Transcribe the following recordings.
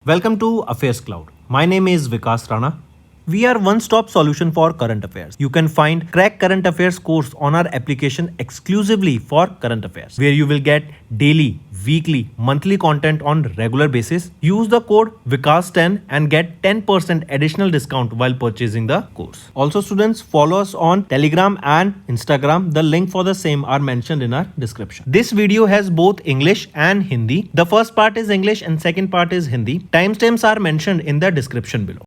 Welcome to Affairs Cloud. My name is Vikas Rana. We are one-stop solution for current affairs. You can find Crack Current Affairs course on our application exclusively for current affairs, where you will get daily, weekly, monthly content on regular basis. Use the code Vikas10 and get 10% additional discount while purchasing the course. Also, students, follow us on Telegram and Instagram. The link for the same are mentioned in our description. This video has both English and Hindi. The first part is English and second part is Hindi. Timestamps are mentioned in the description below.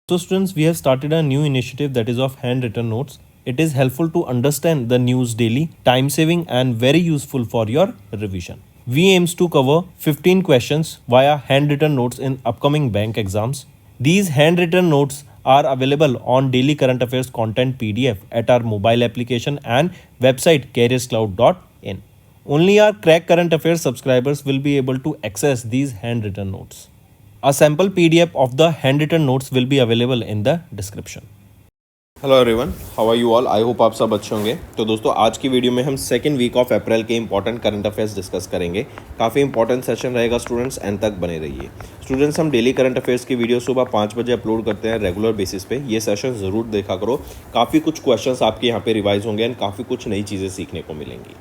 So students, we have started a new initiative that is of handwritten notes. It is helpful to understand the news daily, time saving and very useful for your revision. We aims to cover 15 questions via handwritten notes in upcoming bank exams. These handwritten notes are available on daily current affairs content PDF at our mobile application and website careerscloud.in. Only our Crack Current Affairs subscribers will be able to access these handwritten notes. A sample PDF of the handwritten notes will be available in the description. Hello everyone, how are you all. I hope आप सब अच्छे होंगे। तो दोस्तों, आज की video में हम सेकेंड वीक ऑफ अप्रैल के इंपॉर्टेंट करंट अफेयर्स डिस्कस करेंगे। काफ़ी इंपॉर्टेंट सेशन रहेगा स्टूडेंट्स, एंड तक बने रहिए। स्टूडेंट्स, हम डेली करंट अफेयर्स की वीडियो सुबह 5 बजे अपलोड करते हैं रेगुलर बेसिस पे। ये सेशन ज़रूर देखा करो। काफ़ी कुछ क्वेश्चंस आपके यहाँ पे रिवाइज होंगे एंड काफ़ी कुछ नई चीज़ें सीखने को मिलेंगी।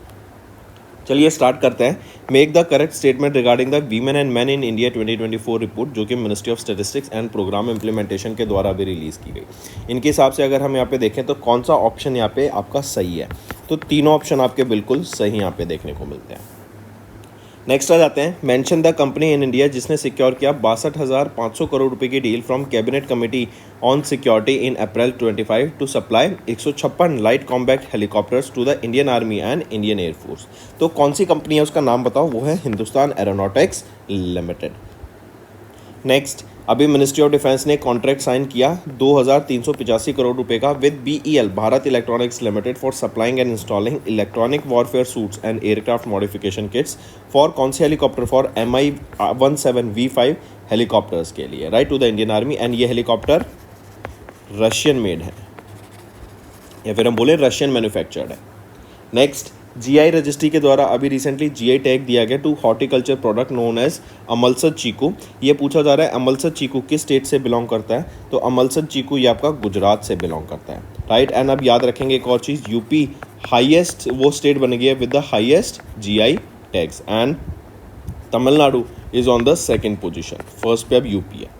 चलिए स्टार्ट करते हैं। Make the correct statement regarding the women and man in India 2024 report, जो कि Ministry of Statistics and Programme Implementation के द्वारा भी रिलीज़ की गई। इनके हिसाब से अगर हम यहाँ पे देखें तो कौन सा ऑप्शन यहाँ पे आपका सही है, तो तीनों ऑप्शन आपके बिल्कुल सही यहाँ पे देखने को मिलते हैं। नेक्स्ट आ जाते हैं। Mention the company in India जिसने सिक्योर किया 62,500 करोड़ रुपए की deal from Cabinet Committee on Security in April 25 to supply 156 light combat helicopters to the Indian army and Indian Air Force. तो कौन सी कंपनी है, उसका नाम बताओ। वो है हिंदुस्तान एरोनॉटिक्स लिमिटेड। नेक्स्ट, अभी मिनिस्ट्री ऑफ डिफेंस ने कॉन्ट्रैक्ट साइन किया 2,385 करोड़ रुपए का with BEL Bharat Electronics Limited for supplying and installing electronic warfare suits and aircraft modification kits for कौन से हेलीकॉप्टर, फॉर Mi-17V5 हेलीकॉप्टर्स के लिए, right, to the Indian army. And ये हेलीकॉप्टर रशियन मेड है, या फिर हम बोले रशियन मैन्युफैक्चर्ड है। नेक्स्ट, GI रजिस्ट्री के द्वारा अभी रिसेंटली GI टैग दिया गया to horticulture product known as Amalsad chikoo. ये पूछा जा रहा है अमलसद चीकू किस स्टेट से बिलोंग करता है, तो अमलसद चीकू ये आपका गुजरात से बिलोंग करता है, राइट। एंड अब याद रखेंगे एक और चीज़, यूपी हाईएस्ट वो स्टेट बन गई है with the highest GI tags, and Tamil Nadu is on the second position. First पे अब यूपी है।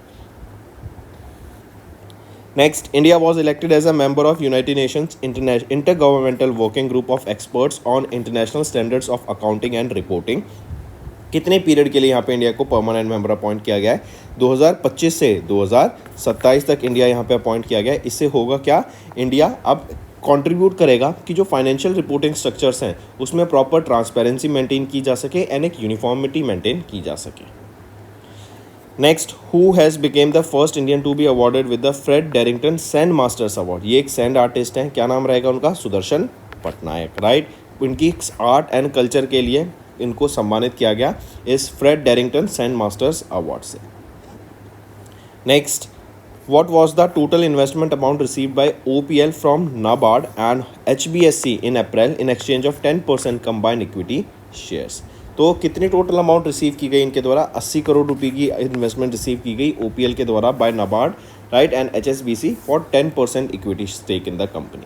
Next, India was elected as a member of United Nations Intergovernmental Working Group of Experts on International Standards of Accounting and Reporting। कितने period के लिए यहाँ पे India को permanent member appoint किया गया है? 2025 से 2027 तक इंडिया यहाँ पे अपॉइंट किया गया है। इससे होगा क्या, इंडिया अब कंट्रीब्यूट करेगा कि जो फाइनेंशियल रिपोर्टिंग स्ट्रक्चर्स हैं उसमें प्रॉपर ट्रांसपेरेंसी मेंटेन की जा सके एंड एक यूनिफॉर्मिटी मेंटेन की जा सके। Next, who has become the first Indian to be awarded with the Fred Darrington sand masters award. ये एक सैंड आर्टिस्ट हैं, क्या नाम रहेगा उनका? सुदर्शन पटनायक, राइट। इनकी आर्ट एंड कल्चर के लिए इनको सम्मानित किया गया इस Fred Darrington sand masters award से। Next, what was the total investment amount received by OPL from NABARD and HBSC in April in exchange of 10% combined equity shares. तो कितनी टोटल अमाउंट रिसीव की गई इनके द्वारा? 80 करोड़ रुपए की इन्वेस्टमेंट रिसीव की गई OPL के द्वारा by NABARD, right, and HSBC for 10% equity stake in the company.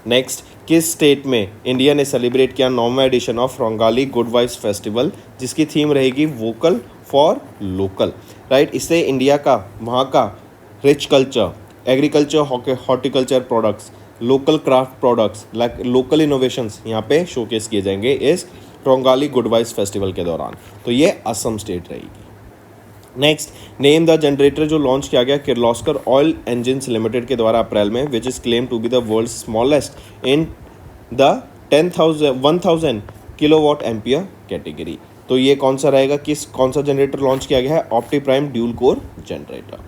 Next, किस स्टेट में इंडिया ने सेलिब्रेट किया 9वां edition of Rongali good vibes festival, जिसकी थीम रहेगी वोकल फॉर लोकल, राइट। इससे इंडिया का, वहाँ का rich culture, agriculture, horticulture products, local craft products, like local innovations यहाँ पे शोकेस किए जाएंगे इस रोंगाली गुड वाइब्स फेस्टिवल के दौरान। तो ये असम स्टेट रहेगी। नेक्स्ट, नेम द जनरेटर जो लॉन्च किया गया किर्लोस्कर ऑयल इंजन्स लिमिटेड के द्वारा अप्रैल में, which is claim to be the world smallest in the 1000 kilowatt ampere category. तो ये कौन सा रहेगा, कौन सा जनरेटर लॉन्च किया गया है? Opti prime dual core generator.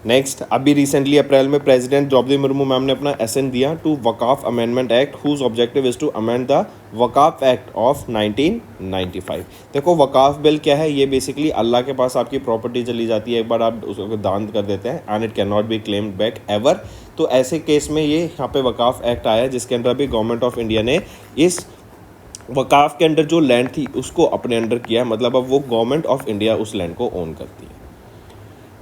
Next, अभी रिसेंटली अप्रैल में प्रेसिडेंट द्रौपदी मुर्मू मैम ने अपना एसेंट दिया to Waqf amendment act whose objective is to amend the Waqf act of 1995। देखो वकाफ बिल क्या है, ये बेसिकली अल्लाह के पास आपकी प्रॉपर्टी चली जाती है, एक बार आप उसको दान कर देते हैं and it can not be claimed back ever. तो ऐसे केस में ये यहाँ पे वकाफ एक्ट आया जिसके अंदर अभी गवर्नमेंट ऑफ इंडिया ने इस वकाफ के अंडर जो लैंड थी उसको अपने अंडर किया है, मतलब अब वो गवर्नमेंट ऑफ इंडिया उस लैंड को ओन करती है।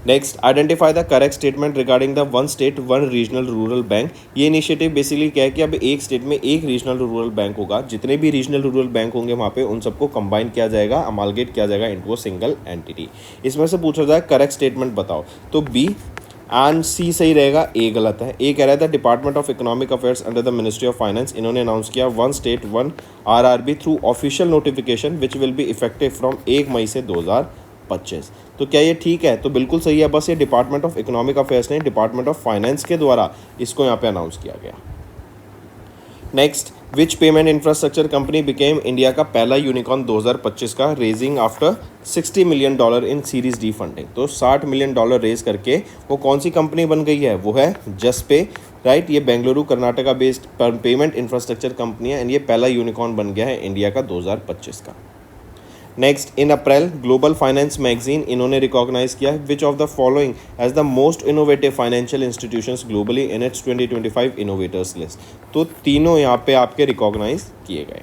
Next, identify the correct statement regarding the one state one regional rural bank. ये इनिशिएटिव बेसिकली क्या है कि अब एक स्टेट में एक रीजनल रूरल बैंक होगा, जितने भी रीजनल रूरल बैंक होंगे वहाँ पे उन सबको कंबाइन किया जाएगा, अमालगेट किया जाएगा इनटू अ सिंगल एंटिटी। इसमें से पूछा जाए करेक्ट स्टेटमेंट बताओ, तो बी एंड सी सही रहेगा, ए गलत है। ए कह रहा था department of economic affairs under the Ministry of finance, इन्होंने अनाउंस किया one state one RRB through official notification which will be effective from 1 मई से 2025। तो क्या ये ठीक है? तो बिल्कुल सही है, बस ये डिपार्टमेंट ऑफ इकोनॉमिक अफेयर्स नहीं, डिपार्टमेंट ऑफ फाइनेंस के द्वारा इसको यहाँ पे अनाउंस किया गया। नेक्स्ट, विच payment infrastructure company became India का पहला यूनिकॉर्न 2025 का, raising after $60 million in series D funding. तो $60 मिलियन रेज करके वो कौन सी कंपनी बन गई है? वो है जसपे, राइट। ये Bengaluru Karnataka based payment infrastructure company है एंड ये पहला यूनिकॉर्न बन गया है इंडिया का 2025 का। Next, in April Global Finance magazine इन्होंने रिकॉग्नाइज किया which of the following as the most innovative financial institutions globally in its 2025 innovators list. तो तीनों यहाँ पे आपके रिकॉग्नाइज किए गए।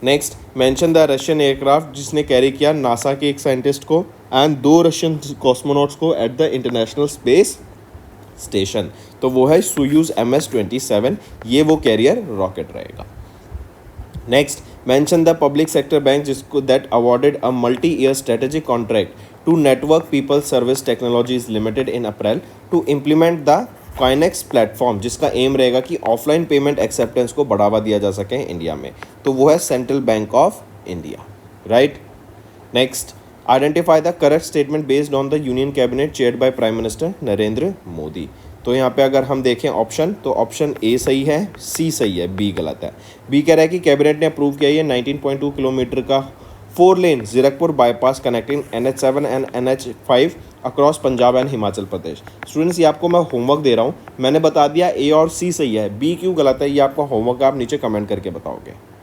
Next, mention the Russian aircraft जिसने कैरी किया नासा के एक साइंटिस्ट को एंड 2 रशियन कॉस्मोनॉट्स को at the International Space Station. तो वो है सोयूज MS-27, ये वो कैरियर रॉकेट रहेगा। Next, mention the public sector bank जिसको that awarded a multi-year strategic contract to Network People Service Technologies Limited in April to implement the Coinex platform, जिसका M रहेगा कि ऑफलाइन पेमेंट एक्सेप्टेंस को बढ़ावा दिया जा सके इंडिया में। तो वो है central bank of India, right. Next, identify the correct statement based on the union cabinet chaired by prime minister Narendra Modi. तो यहाँ पे अगर हम देखें ऑप्शन, तो ऑप्शन ए सही है, सी सही है, बी गलत है। बी कह रहा है कि कैबिनेट ने अप्रूव किया ये 19.2 किलोमीटर का 4 lane Zirakpur bypass connecting NH7 and NH5 across Punjab and Himachal Pradesh. Students, ये आपको मैं होमवर्क दे रहा हूँ, मैंने बता दिया ए और सी सही है, बी क्यों गलत है ये आपका होमवर्क, आप नीचे कमेंट करके बताओगे।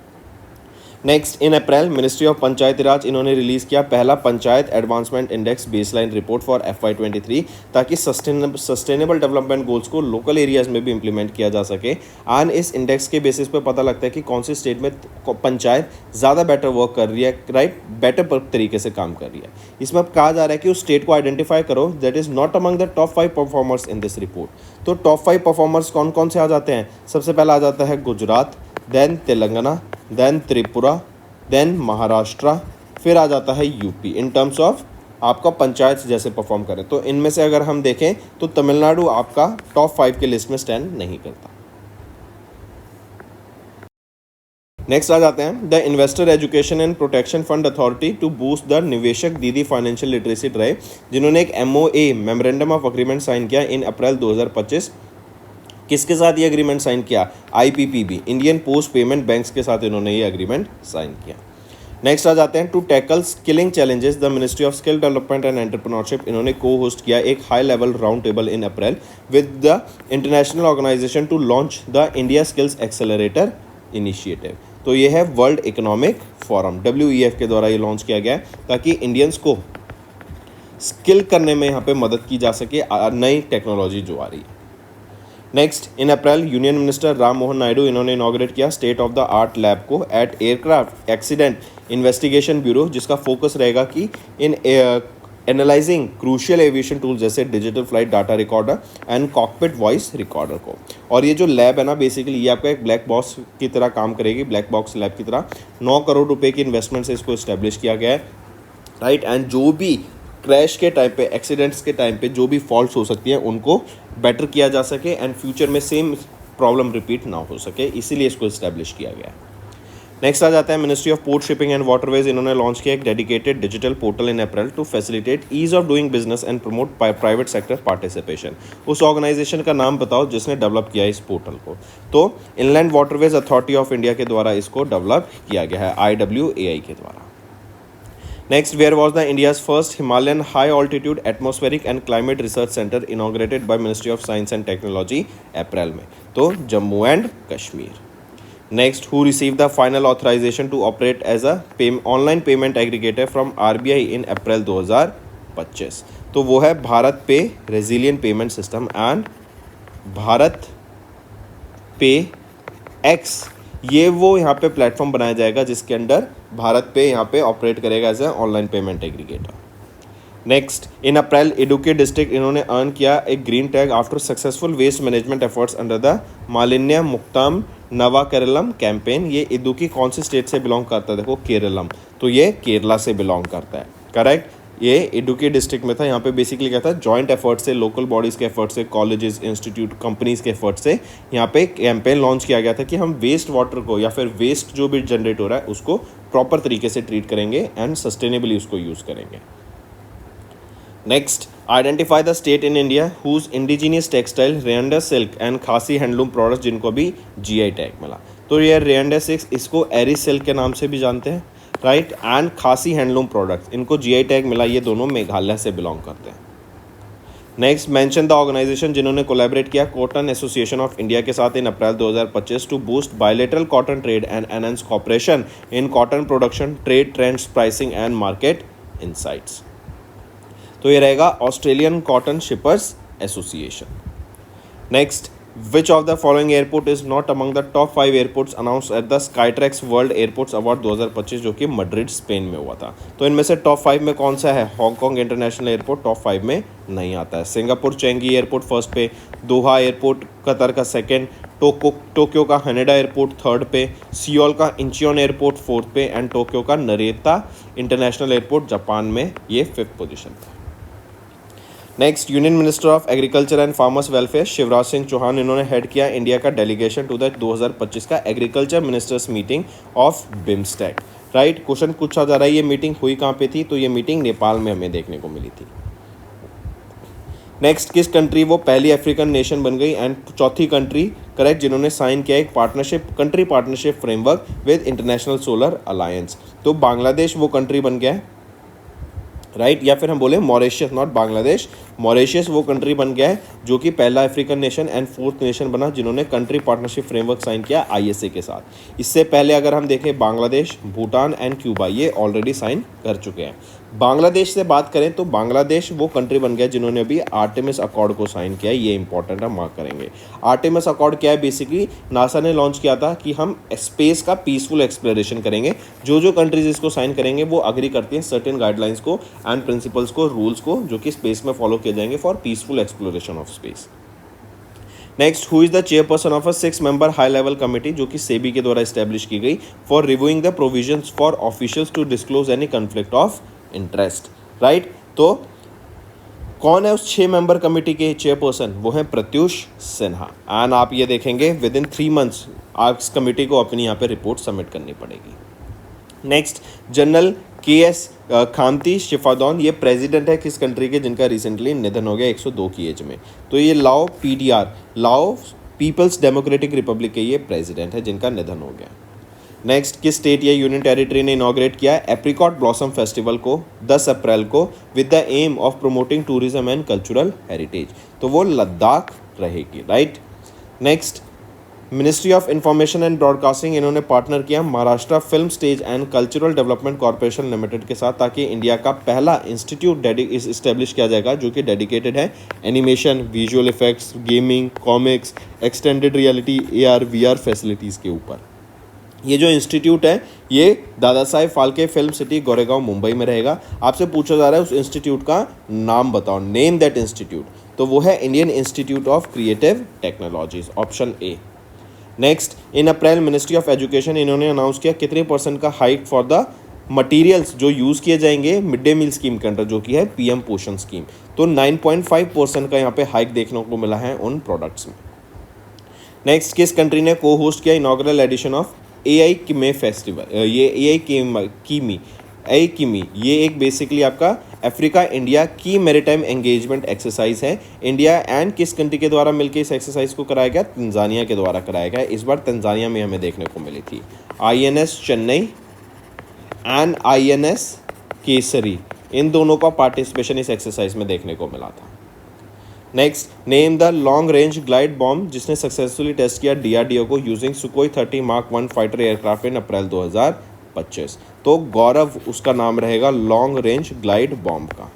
Next, in April ministry of Panchayati Raj इन्होंने रिलीज़ किया पहला panchayat advancement index baseline report for FY23 ताकि सस्टेनेबल डेवलपमेंट गोल्स को लोकल एरियाज में भी इंप्लीमेंट किया जा सके। एंड इस इंडेक्स के बेसिस पे पता लगता है कि कौन सी स्टेट में पंचायत ज़्यादा बेटर वर्क कर रही है, राइट, बेटर तरीके से काम कर रही है। इसमें अब कहा जा रहा है कि उस स्टेट को आइडेंटिफाई करो that is not among the top 5 performers in this report. तो टॉप 5 परफॉर्मर्स कौन कौन से आ जाते हैं? सबसे पहला आ जाता है Gujarat, then Telangana, then Tripura, then Maharashtra, फिर आ जाता है यूपी इन टर्म्स ऑफ आपका पंचायत जैसे परफॉर्म करें। तो इनमें से अगर हम देखें तो तमिलनाडु आपका टॉप 5 के लिस्ट में स्टैंड नहीं करता। नेक्स्ट आ जाते हैं the Investor Education and Protection Fund Authority to boost the Niveshak Didi financial literacy drive, जिन्होंने एक MOA memorandum of agreement sign किया इन अप्रैल 2025। किसके साथ ये एग्रीमेंट साइन किया? IPPB, Indian Post Payment Banks के साथ इन्होंने ये एग्रीमेंट साइन किया। नेक्स्ट आ जाते हैं to tackle skilling challenges the Ministry of Skill Development and Entrepreneurship, इन्होंने को होस्ट किया एक high level round table in April with the International Organisation to launch the India Skills Accelerator initiative. तो ये है वर्ल्ड इकोनॉमिक फोरम WEF के द्वारा ये लॉन्च किया गया है ताकि इंडियंस को स्किल करने में यहाँ पे मदद की जा सके नई टेक्नोलॉजी जो आ रही है। Next, in April union minister Ram Mohan Naidu इन्होंने इनॉग्रेट किया state of the art lab को at aircraft accident investigation bureau, जिसका फोकस रहेगा कि in analysing crucial aviation tools जैसे digital flight data recorder and cockpit voice recorder को। और ये जो लैब है ना, बेसिकली ये आपका एक ब्लैक बॉक्स की तरह काम करेगी, ब्लैक बॉक्स लैब की तरह। 9 करोड़ रुपए की इन्वेस्टमेंट से इसको इस्टेब्लिश किया गया है, राइट। एंड जो भी क्रैश के टाइम पे, एक्सीडेंट्स के टाइम पे जो भी फॉल्ट्स हो सकती हैं उनको बेटर किया जा सके एंड फ्यूचर में सेम प्रॉब्लम रिपीट ना हो सके, इसीलिए इसको इस्टेब्लिश किया गया है। नेक्स्ट आ जाता है Ministry of Port Shipping and Waterways, इन्होंने लॉन्च किया एक dedicated digital portal in April to facilitate ease of doing business and promote private sector participation. उस ऑर्गेनाइजेशन का नाम बताओ जिसने डेवलप किया इस पोर्टल को? तो inland waterways authority of India के द्वारा इसको डेवलप किया गया है, IWAI के द्वारा। Next, where was the India's first Himalayan high altitude atmospheric and climate research centre inaugurated by ministry of science and technology? April में, तो Jammu and Kashmir. Next, who receive the final authorisation to operate as a online payment aggregator from RBI in April 2025? तो वो है Bharat Pe resilient payment system and Bharat Pe X. ये वो यहाँ पे platform बनाया जाएगा जिसके अंडर भारत पे यहाँ पे ऑपरेट करेगा as a online payment aggregator. Next, in April Idukki district इन्होंने अर्न किया एक green tag after successful waste management efforts under the Malinya Muktam Nava Keralam campaign. ये इडुक्की कौन सी स्टेट से बिलोंग करता है? देखो, केरलम, तो ये केरला से बिलोंग करता है, करेक्ट। ये इडुक्की डिस्ट्रिक्ट में था। यहाँ पे बेसिकली क्या था, जॉइंट एफर्ट से, लोकल बॉडीज़ के एफर्ट से, कॉलेजेस, इंस्टीट्यूट, कंपनीज़ के एफर्ट से यहाँ पे कैंपेन लॉन्च किया गया था कि हम वेस्ट वाटर को या फिर वेस्ट जो भी जनरेट हो रहा है उसको प्रॉपर तरीके से ट्रीट करेंगे एंड सस्टेनेबली उसको यूज़ करेंगे। Next, identify the state in India whose indigenous textile Ryndia silk and Khasi handloom products जिनको भी जीआई टैग मिला। तो ये रेंडर सिल्क, इसको एरी सिल्क के नाम से भी जानते हैं, right, and Khasi handloom products, इनको जीआई टैग मिला। ये दोनों मेघालय से बिलोंग करते हैं। नेक्स्ट, मेंशन द ऑर्गेनाइजेशन जिन्होंने कोलैबोरेट किया कॉटन एसोसिएशन ऑफ इंडिया के साथ in April 2025 to boost bilateral cotton trade and enhance cooperation in cotton production, trade trends, pricing and market insights. तो ये रहेगा Australian cotton shippers association. Next, which of the following airport is not among the top 5 airports announced at the Skytrax world airports award 2025 जो कि Madrid Spain में हुआ था? तो इनमें से टॉप 5 में कौन सा है? हांगकांग इंटरनेशनल एयरपोर्ट टॉप 5 में नहीं आता है। सिंगापुर चेंगी एयरपोर्ट फर्स्ट पे, दोहा एयरपोर्ट कतर का सेकेंड, टोक्यो का हनेडा एयरपोर्ट थर्ड पे, सियोल का इंचियोन एयरपोर्ट फोर्थ पे एंड टोक्यो का नरेता इंटरनेशनल एयरपोर्ट जापान में ये 5th पोजीशन पे। Next, union minister of agriculture and farmers welfare Shivraj Singh Chouhan इन्होंने हेड किया इंडिया का डेलीगेशन टू द 2025 का agriculture ministers meeting of BIMSTEC, right. Question पूछा जा रहा है ये मीटिंग हुई कहाँ पे थी? तो ये मीटिंग नेपाल में हमें देखने को मिली थी। नेक्स्ट, किस कंट्री वो पहली अफ्रीकन नेशन बन गई एंड चौथी कंट्री, करेक्ट, जिन्होंने साइन किया एक country partnership framework with international solar alliance? तो बांग्लादेश वो कंट्री बन गया है, राइट, या फिर हम बोले मॉरिशियस, नॉट बांग्लादेश, मॉरिशियस वो कंट्री बन गया है जो कि पहला African nation and 4th nation बना जिन्होंने कंट्री पार्टनरशिप फ्रेमवर्क साइन किया आईएसए के साथ। इससे पहले अगर हम देखें बांग्लादेश, भूटान एंड क्यूबा ये ऑलरेडी साइन कर चुके हैं। बांग्लादेश से बात करें तो बांग्लादेश वो कंट्री बन गया जिन्होंने अभी आर्टेमिस अकॉर्ड को साइन किया है। ये इंपॉर्टेंट है, मार्क करेंगे। आर्टेमिस अकॉर्ड क्या है? बेसिकली नासा ने लॉन्च किया था कि हम स्पेस का पीसफुल एक्सप्लोरेशन करेंगे। जो जो कंट्रीज इसको साइन करेंगे वो अग्री करती हैं सर्टेन गाइडलाइंस को एंड प्रिंसिपल्स को, रूल्स को, जो कि स्पेस में फॉलो किए जाएंगे for peaceful exploration of space. Next, who is the chairperson of a 6 member high level committee जो कि सेबी के द्वारा एस्टेब्लिश की गई for reviewing the provisions for officials to disclose any conflict of interest, right. तो कौन है उस 6 मेंबर कमेटी के चेयरपर्सन? वो है प्रत्युष सिन्हा। एंड आप ये देखेंगे विद इन 3 मंथ्स आप इस कमेटी को अपनी यहाँ पे रिपोर्ट सबमिट करनी पड़ेगी। नेक्स्ट, जनरल KS खामती शिफादौन, ये प्रेसिडेंट है किस कंट्री के जिनका रिसेंटली निधन हो गया 102 की एज में? तो ये लाओ PDR, लाओ पीपल्स डेमोक्रेटिक रिपब्लिक के ये प्रेसिडेंट है जिनका निधन हो गया। नेक्स्ट, किस स्टेट या यूनियन टेरिटरी ने इनॉग्रेट किया एप्रिकॉट ब्लॉसम फेस्टिवल को 10 अप्रैल को with the aim of promoting tourism and cultural heritage? तो वो लद्दाख रहेगी, right. Next, ministry of information and broadcasting इन्होंने पार्टनर किया Maharashtra film stage and cultural development corporation limited के साथ ताकि इंडिया का पहला इंस्टीट्यूट इस्टेब्लिश किया जाएगा जो कि डेडिकेटेड है animation, visual effects, gaming, comics, extended reality, AR VR facilities के ऊपर। ये जो इंस्टीट्यूट है ये दादा साहेब फाल्के फिल्म सिटी गोरेगांव मुंबई में रहेगा। आपसे पूछा जा रहा है उस इंस्टीट्यूट का नाम बताओ, नेम दैट इंस्टीट्यूट। तो वो है Indian institute of creative technologies, option A। Next, in April ministry of education इन्होंने अनाउंस किया कितने % का हाइक फॉर द मटेरियल्स जो यूज़ किए जाएंगे मिड डे मील स्कीम के अंडर जो कि है PM पोषण स्कीम। तो 9.5% का यहाँ पे हाइक देखने को मिला है उन प्रोडक्ट्स में। नेक्स्ट, किस कंट्री ने को होस्ट किया इनॉग्रल एडिशन ऑफ AI किमे फेस्टिवल? ये AI किमी ये एक बेसिकली आपका अफ्रीका इंडिया की मैरीटाइम एंगेजमेंट एक्सरसाइज है। इंडिया एंड किस कंट्री के द्वारा मिलकर इस एक्सरसाइज को कराया गया? तंजानिया के द्वारा कराया गया। इस बार तंजानिया में हमें देखने को मिली थी। INS Chennai and INS Kesari, इन दोनों का पार्टिसिपेशन इस एक्सरसाइज में देखने को मिला था। Next, name the long range glide bomb जिसने सक्सेसफुली टेस्ट किया डीआरडीओ को using Sukhoi 30 mark 1 fighter aircraft in April 2025। तो गौरव उसका नाम रहेगा लॉन्ग रेंज ग्लाइड बॉम्ब का।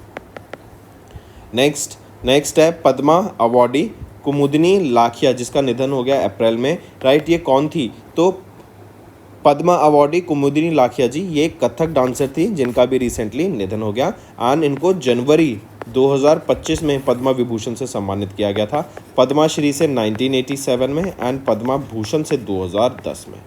नेक्स्ट है पद्मा अवॉर्डी कुमुदिनी लाखिया जिसका निधन हो गया अप्रैल में, राइट। ये कौन थी? तो पद्मा अवॉर्डी कुमुदिनी लाखिया जी ये एक कथक डांसर थी जिनका भी रिसेंटली निधन हो गया एंड इनको जनवरी 2025 में पद्मा विभूषण से सम्मानित किया गया था। पद्मा श्री से 1987 में एंड पद्मा भूषण से 2010 में।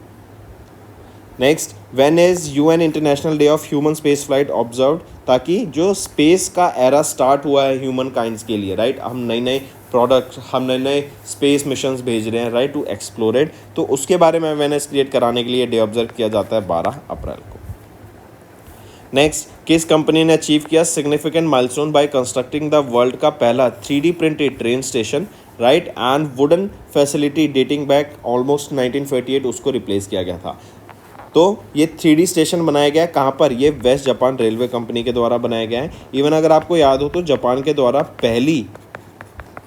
Next, when is UN international day of human space flight observed, ताकि जो स्पेस का एरा स्टार्ट हुआ है ह्यूमन काइंड्स के लिए, राइट। हम नए नए प्रोडक्ट, हम नए नए स्पेस मिशंस भेज रहे हैं, राइट, टू एक्सप्लोर इट। तो उसके बारे में अवेयरनेस क्रिएट कराने के लिए डे ऑब्जर्व किया जाता है 12 अप्रैल को। नेक्स्ट, किस कंपनी ने अचीव किया significant milestone by constructing the world का पहला 3D printed train station, right, and wooden facility dating back almost 1948 उसको रिप्लेस किया गया था। तो ये 3D स्टेशन बनाया गया है कहाँ पर? ये वेस्ट जापान रेलवे कंपनी के द्वारा बनाया गया है। इवन अगर आपको याद हो तो जापान के द्वारा पहली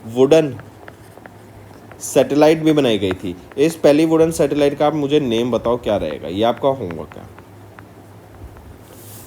वुडन सैटेलाइट भी बनाई गई थी। इस पहली वुडन सैटेलाइट का आप मुझे नेम बताओ क्या रहेगा, ये आपका होमवर्क है।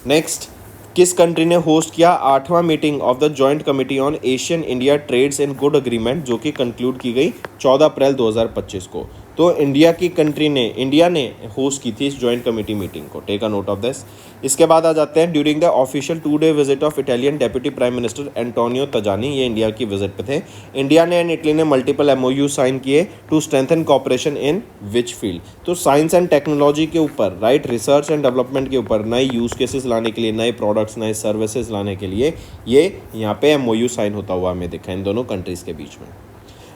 नेक्स्ट, किस कंट्री ने होस्ट किया 8वां meeting of the joint committee on Asian India trades and good agreement जो कि कंक्लूड की गई 14 अप्रैल 2025 को। तो इंडिया ने होस्ट की थी इस जॉइंट कमेटी मीटिंग को। Take a note of this. इसके बाद आ जाते हैं during the official 2-day visit of Italian deputy prime minister Antonio Tajani, ये इंडिया की विजिट पे थे। इंडिया ने एंड इटली ने मल्टीपल एमओयू साइन किए to strengthen cooperation in which field? तो साइंस एंड टेक्नोलॉजी के ऊपर, राइट, रिसर्च एंड डेवलपमेंट के ऊपर, नए यूज केसेस लाने के लिए, नए प्रोडक्ट्स, नए सर्विसेज लाने के लिए ये यहाँ पे एमओयू साइन होता हुआ हमें दिखा इन दोनों कंट्रीज के बीच में।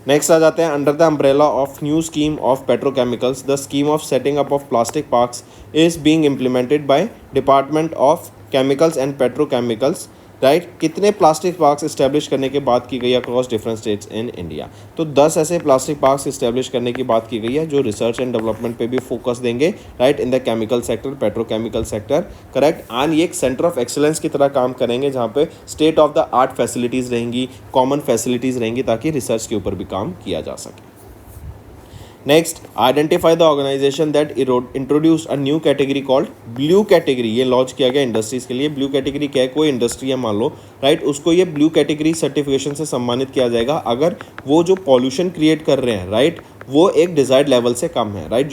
नेक्स्ट आ जाते हैं under the umbrella of new scheme of petrochemicals the scheme of setting up of plastic parks is being implemented by department of chemicals and petrochemicals, right. कितने प्लास्टिक पार्क्स इस्टेब्लिश करने की बात की गई है across different states in India? तो 10 ऐसे plastic parks establish करने की बात की गई है जो रिसर्च एंड डेवलपमेंट पे भी फोकस देंगे, right, in the chemical sector, petrochemical sector, correct. And ये एक सेंटर ऑफ एक्सीलेंस की तरह काम करेंगे जहाँ पे state of the art facilities रहेंगी, कॉमन फैसिलिटीज़ रहेंगी ताकि रिसर्च के ऊपर भी काम किया जा सके। Next, identify the organisation that introduce a new category called blue category. ये लॉन्च किया गया इंडस्ट्रीज के लिए। ब्लू कैटेगरी क्या है? कोई इंडस्ट्री है मान लो, राइट, उसको ये ब्लू कैटेगरी सर्टिफिकेशन से सम्मानित किया जाएगा अगर वो जो पॉल्यूशन क्रिएट कर रहे हैं, राइट, वो एक डिजायर्ड लेवल से कम है, राइट,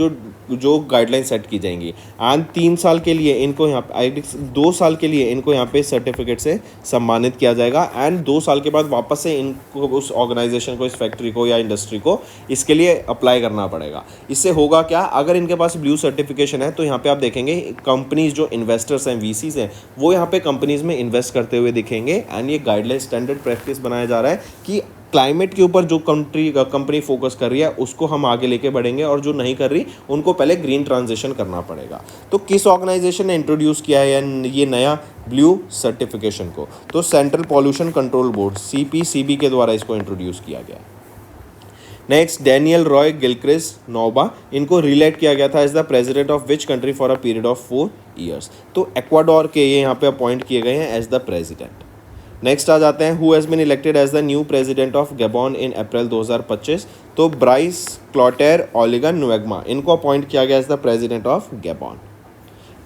जो गाइडलाइन सेट की जाएंगी। एंड 3 साल के लिए इनको यहाँ पे 2 साल के लिए इनको यहाँ पे सर्टिफिकेट से सम्मानित किया जाएगा एंड 2 साल के बाद वापस से इनको उस ऑर्गेनाइजेशन को, इस फैक्ट्री को या इंडस्ट्री को इसके लिए अप्लाई करना पड़ेगा। इससे होगा क्या? अगर इनके पास ब्लू सर्टिफिकेशन है तो यहाँ पे आप देखेंगे कंपनीज जो इन्वेस्टर्स हैं, वीसीज हैं, वो यहाँ पे कंपनीज में इन्वेस्ट करते हुए दिखेंगे एंड ये गाइडलाइन स्टैंडर्ड प्रैक्टिस बनाया जा रहा है कि क्लाइमेट के ऊपर जो कंपनी फोकस कर रही है उसको हम आगे लेके बढ़ेंगे और जो नहीं कर रही उनको पहले ग्रीन ट्रांजिशन करना पड़ेगा। तो किस ऑर्गेनाइजेशन ने इंट्रोड्यूस किया है ये नया ब्लू सर्टिफिकेशन को? तो central pollution control board CPCB के द्वारा इसको इंट्रोड्यूस किया गया। Next, Daniel Roy Gilchrist Noboa, इनको रिलेट किया गया था as the president of which country for a period of 4 years। तो एक्वाडोर के ये यहाँ पे अपॉइंट किए गए हैं एज द प्रेसिडेंट। नेक्स्ट आ जाते हैं who has been elected as the new president of Gabon in April 2025। तो ब्राइस क्लॉटेर ओलिगन नुएग्मा, इनको अपॉइंट किया गया as the president of Gabon.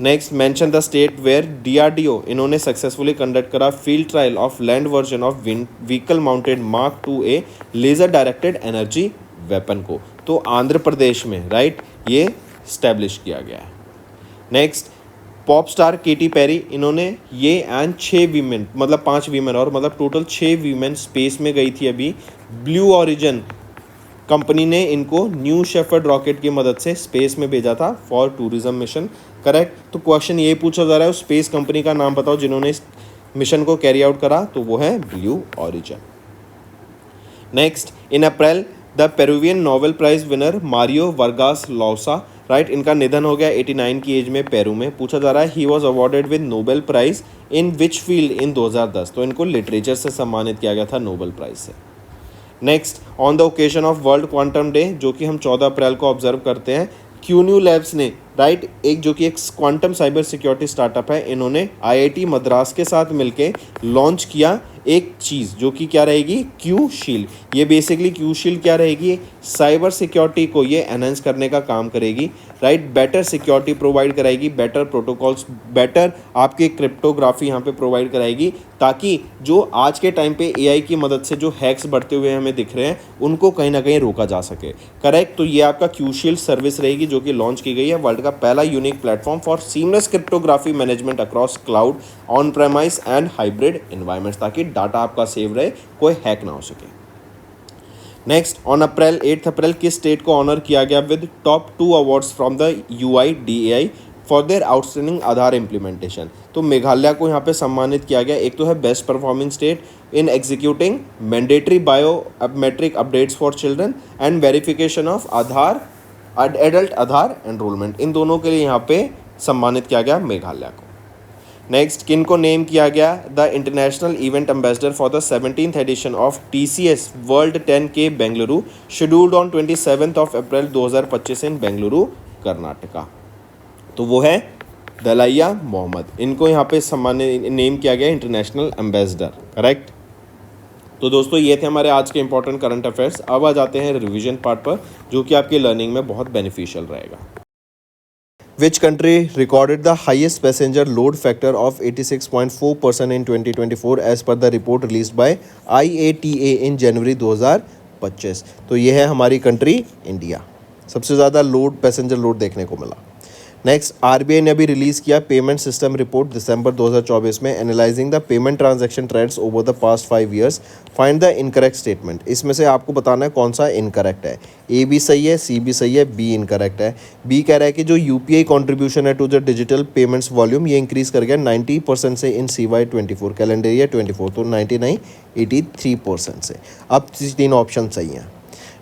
Next, mention the state where DRDO इन्होंने सक्सेसफुली कंडक्ट करा field trial of land version of vehicle mounted Mark 2A laser directed energy weapon को। तो आंध्र प्रदेश में, right, ये स्टैब्लिश किया गया है। Next, pop star Katy Perry, इन्होंने ये एंड 6 वीमेन, मतलब 5 वीमेन और मतलब टोटल 6 वीमेन स्पेस में गई थी अभी। ब्लू ओरिजिन कंपनी ने इनको न्यू शेफर्ड रॉकेट की मदद से स्पेस में भेजा था फॉर टूरिज्म मिशन, करेक्ट। तो क्वेश्चन ये पूछा जा रहा है उस स्पेस कंपनी का नाम बताओ जिन्होंने इस मिशन को कैरी आउट करा, तो वो है Blue Origin. Next, in April the Peruvian Nobel prize winner Mario Vargas Llosa, right, इनका निधन हो गया 89 की एज में पेरू में। पूछा जा रहा है he was awarded with Nobel prize in which field in 2010। तो इनको लिटरेचर से सम्मानित किया गया था नोबेल प्राइज से। Next, on the occasion of world quantum day जो कि हम 14 अप्रैल को ऑब्जर्व करते हैं, क्यून्यू लैब्स ने राइट एक जो कि एक क्वांटम साइबर सिक्योरिटी स्टार्टअप है, इन्होंने आईआईटी मद्रास के साथ मिलके लॉन्च किया एक चीज़ जो कि क्या रहेगी, क्यू शील्ड। ये बेसिकली क्यू शील्ड क्या रहेगी, साइबर सिक्योरिटी को ये एनहेंस करने का काम करेगी, राइट। बेटर सिक्योरिटी प्रोवाइड कराएगी, बेटर प्रोटोकॉल्स, बेटर आपकी क्रिप्टोग्राफी यहाँ पे प्रोवाइड कराएगी, ताकि जो आज के टाइम पे एआई की मदद से जो हैक्स बढ़ते हुए हमें दिख रहे हैं उनको कहीं ना कहीं रोका जा सके। करेक्ट। तो ये आपका क्यू शील्ड सर्विस रहेगी जो कि लॉन्च की गई है, वर्ल्ड का पहला unique platform for seamless cryptography management across cloud, on premise and hybrid environments, ताकि डाटा आपका सेव रहे, कोई हैक ना हो सके। नेक्स्ट, ऑन अप्रैल 8 अप्रैल किस स्टेट को ऑनर किया गया with top 2 awards from the UIDAI for their outstanding Aadhaar implementation. तो मेघालय को यहाँ पे सम्मानित किया गया। एक तो है best performing state in executing mandatory biometric updates for children and verification of Aadhaar adult Aadhaar enrolment, इन दोनों के लिए यहाँ पे सम्मानित किया गया मेघालय को। नेक्स्ट, किन को नेम किया गया the international event ambassador for the 17th edition of TCS world 10K Bengaluru, scheduled on 27 April 2025 in Bengaluru Karnataka. तो वो है दलाइया मोहम्मद, इनको यहाँ पे सम्मानित नेम किया गया इंटरनेशनल एम्बेसडर। करेक्ट। तो दोस्तों ये थे हमारे आज के इंपॉर्टेंट करंट अफेयर्स। अब आ जाते हैं रिवीजन पार्ट पर, जो कि आपकी लर्निंग में बहुत बेनिफिशियल रहेगा। Which country recorded the highest passenger load factor of 86.4% in 2024 as per the report released by IATA in January 2025? तो ये है हमारी कंट्री इंडिया, सबसे ज़्यादा पैसेंजर लोड देखने को मिला। नेक्स्ट, आरबीआई ने अभी रिलीज़ किया पेमेंट सिस्टम रिपोर्ट दिसंबर 2024 में, analysing the payment transaction trends over the past 5 years, find the incorrect statement. इसमें से आपको बताना है कौन सा इनकरेक्ट है। ए भी सही है, सी भी सही है, बी इनकरेक्ट है। बी कह रहा है कि जो यूपीआई कॉन्ट्रीब्यूशन है to the digital payments volume, ये इंक्रीज़ कर गया 90% से इन CY 24 कैलेंडर ईयर 24, तो 99 83% से। अब 3 ऑप्शन सही हैं।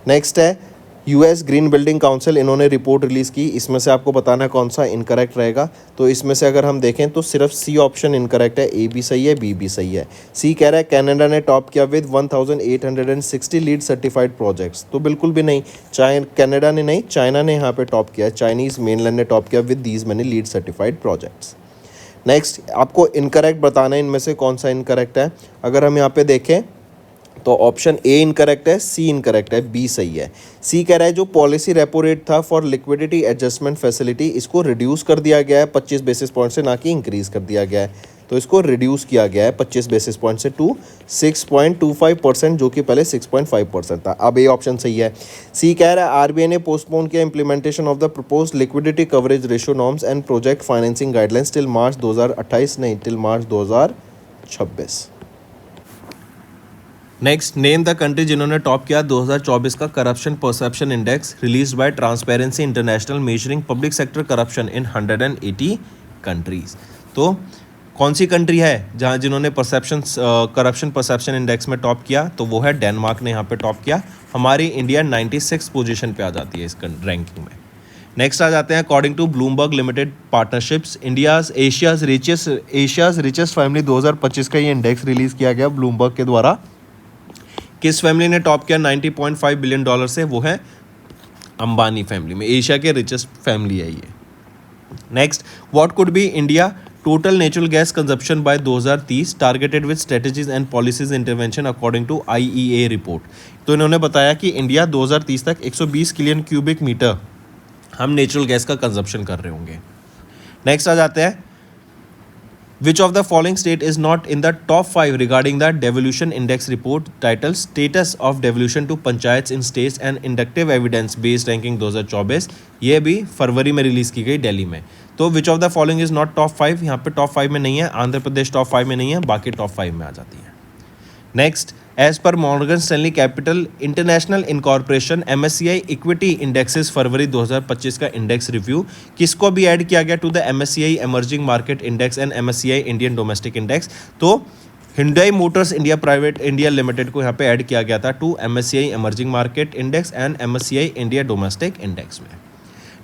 नेक्स्ट है US ग्रीन बिल्डिंग काउंसिल, इन्होंने रिपोर्ट रिलीज़ की, इसमें से आपको बताना है कौन सा इनकरेक्ट रहेगा। तो इसमें से अगर हम देखें तो सिर्फ सी ऑप्शन इनकरेक्ट है, ए भी सही है, बी भी सही है। सी कह रहा है कनाडा ने टॉप किया विद 1860 लीड सर्टिफाइड प्रोजेक्ट्स, तो बिल्कुल भी नहीं, कनाडा ने नहीं, चाइना ने यहाँ पे टॉप किया है, चाइनीज़ मेनलैंड ने टॉप किया with these many lead certified projects. Next, आपको इनकरेक्ट बताना है इनमें से कौन सा इनकरेक्ट है। अगर हम यहाँ पे देखें तो ऑप्शन ए इनकरेक्ट है, सी इनकरेक्ट है, बी सही है। सी कह रहा है जो पॉलिसी रेपो रेट था फॉर लिक्विडिटी एडजस्टमेंट फैसिलिटी, इसको रिड्यूस कर दिया गया है 25 बेसिस पॉइंट से, ना कि इंक्रीज़ कर दिया गया है। तो इसको रिड्यूस किया गया है 25 बेसिस पॉइंट से टू 6.25%, जो कि पहले 6.5% था। अब ए ऑप्शन सही है। सी कह रहा है आरबीआई ने पोस्टपोन किया implementation of the proposed liquidity coverage ratio norms and project financing guidelines till March 2028, नहीं till March 2026। Next, name the country जिन्होंने टॉप किया 2024 का corruption perception index release by transparency international, measuring public sector corruption in 180 countries. तो कौन सी country है जहां जिन्होंने corruption perception index में टॉप किया, तो वो है डेनमार्क ने यहाँ पे टॉप किया। हमारी इंडिया 96 पोजीशन पे आ जाती है इस रैंकिंग में। नेक्स्ट आ जाते हैं, according to Bloomberg limited partnerships, Asia's richest family 2025 का ये इंडेक्स रिलीज किया गया ब्लूमबर्ग के द्वारा। किस फैमिली ने टॉप किया $90.5 बिलियन से, वो है अंबानी फैमिली में, एशिया के रिचेस्ट फैमिली है ये। Next, what could be India total natural gas consumption by 2030 targeted with strategies and policies intervention according to IEA report. तो इन्होंने बताया कि इंडिया 2030 तक 120 बिलियन क्यूबिक मीटर हम नेचुरल गैस का कंजप्शन कर रहे होंगे। नेक्स्ट आ जाते हैं, Which of the following state is not in the top 5 regarding the devolution index report titled Status of Devolution to Panchayats in States and Inductive Evidence Based Ranking 2024, ये भी फरवरी में रिलीज़ की गई दिल्ली में। तो विच of the following is not top 5, यहाँ पे top 5 में नहीं है, आंध्र प्रदेश टॉप 5 में नहीं है, बाकी टॉप 5 में आ जाती है। Next, as per Morgan Stanley capital international incorporation MSCI equity indexes फरवरी 2025 का इंडेक्स रिव्यू किसको भी ऐड किया गया to the MSCI emerging market index and MSCI Indian domestic index. तो हिंडई मोटर्स इंडिया लिमिटेड को यहाँ पे ऐड किया गया था to MSCI emerging market index and MSCI India domestic index में।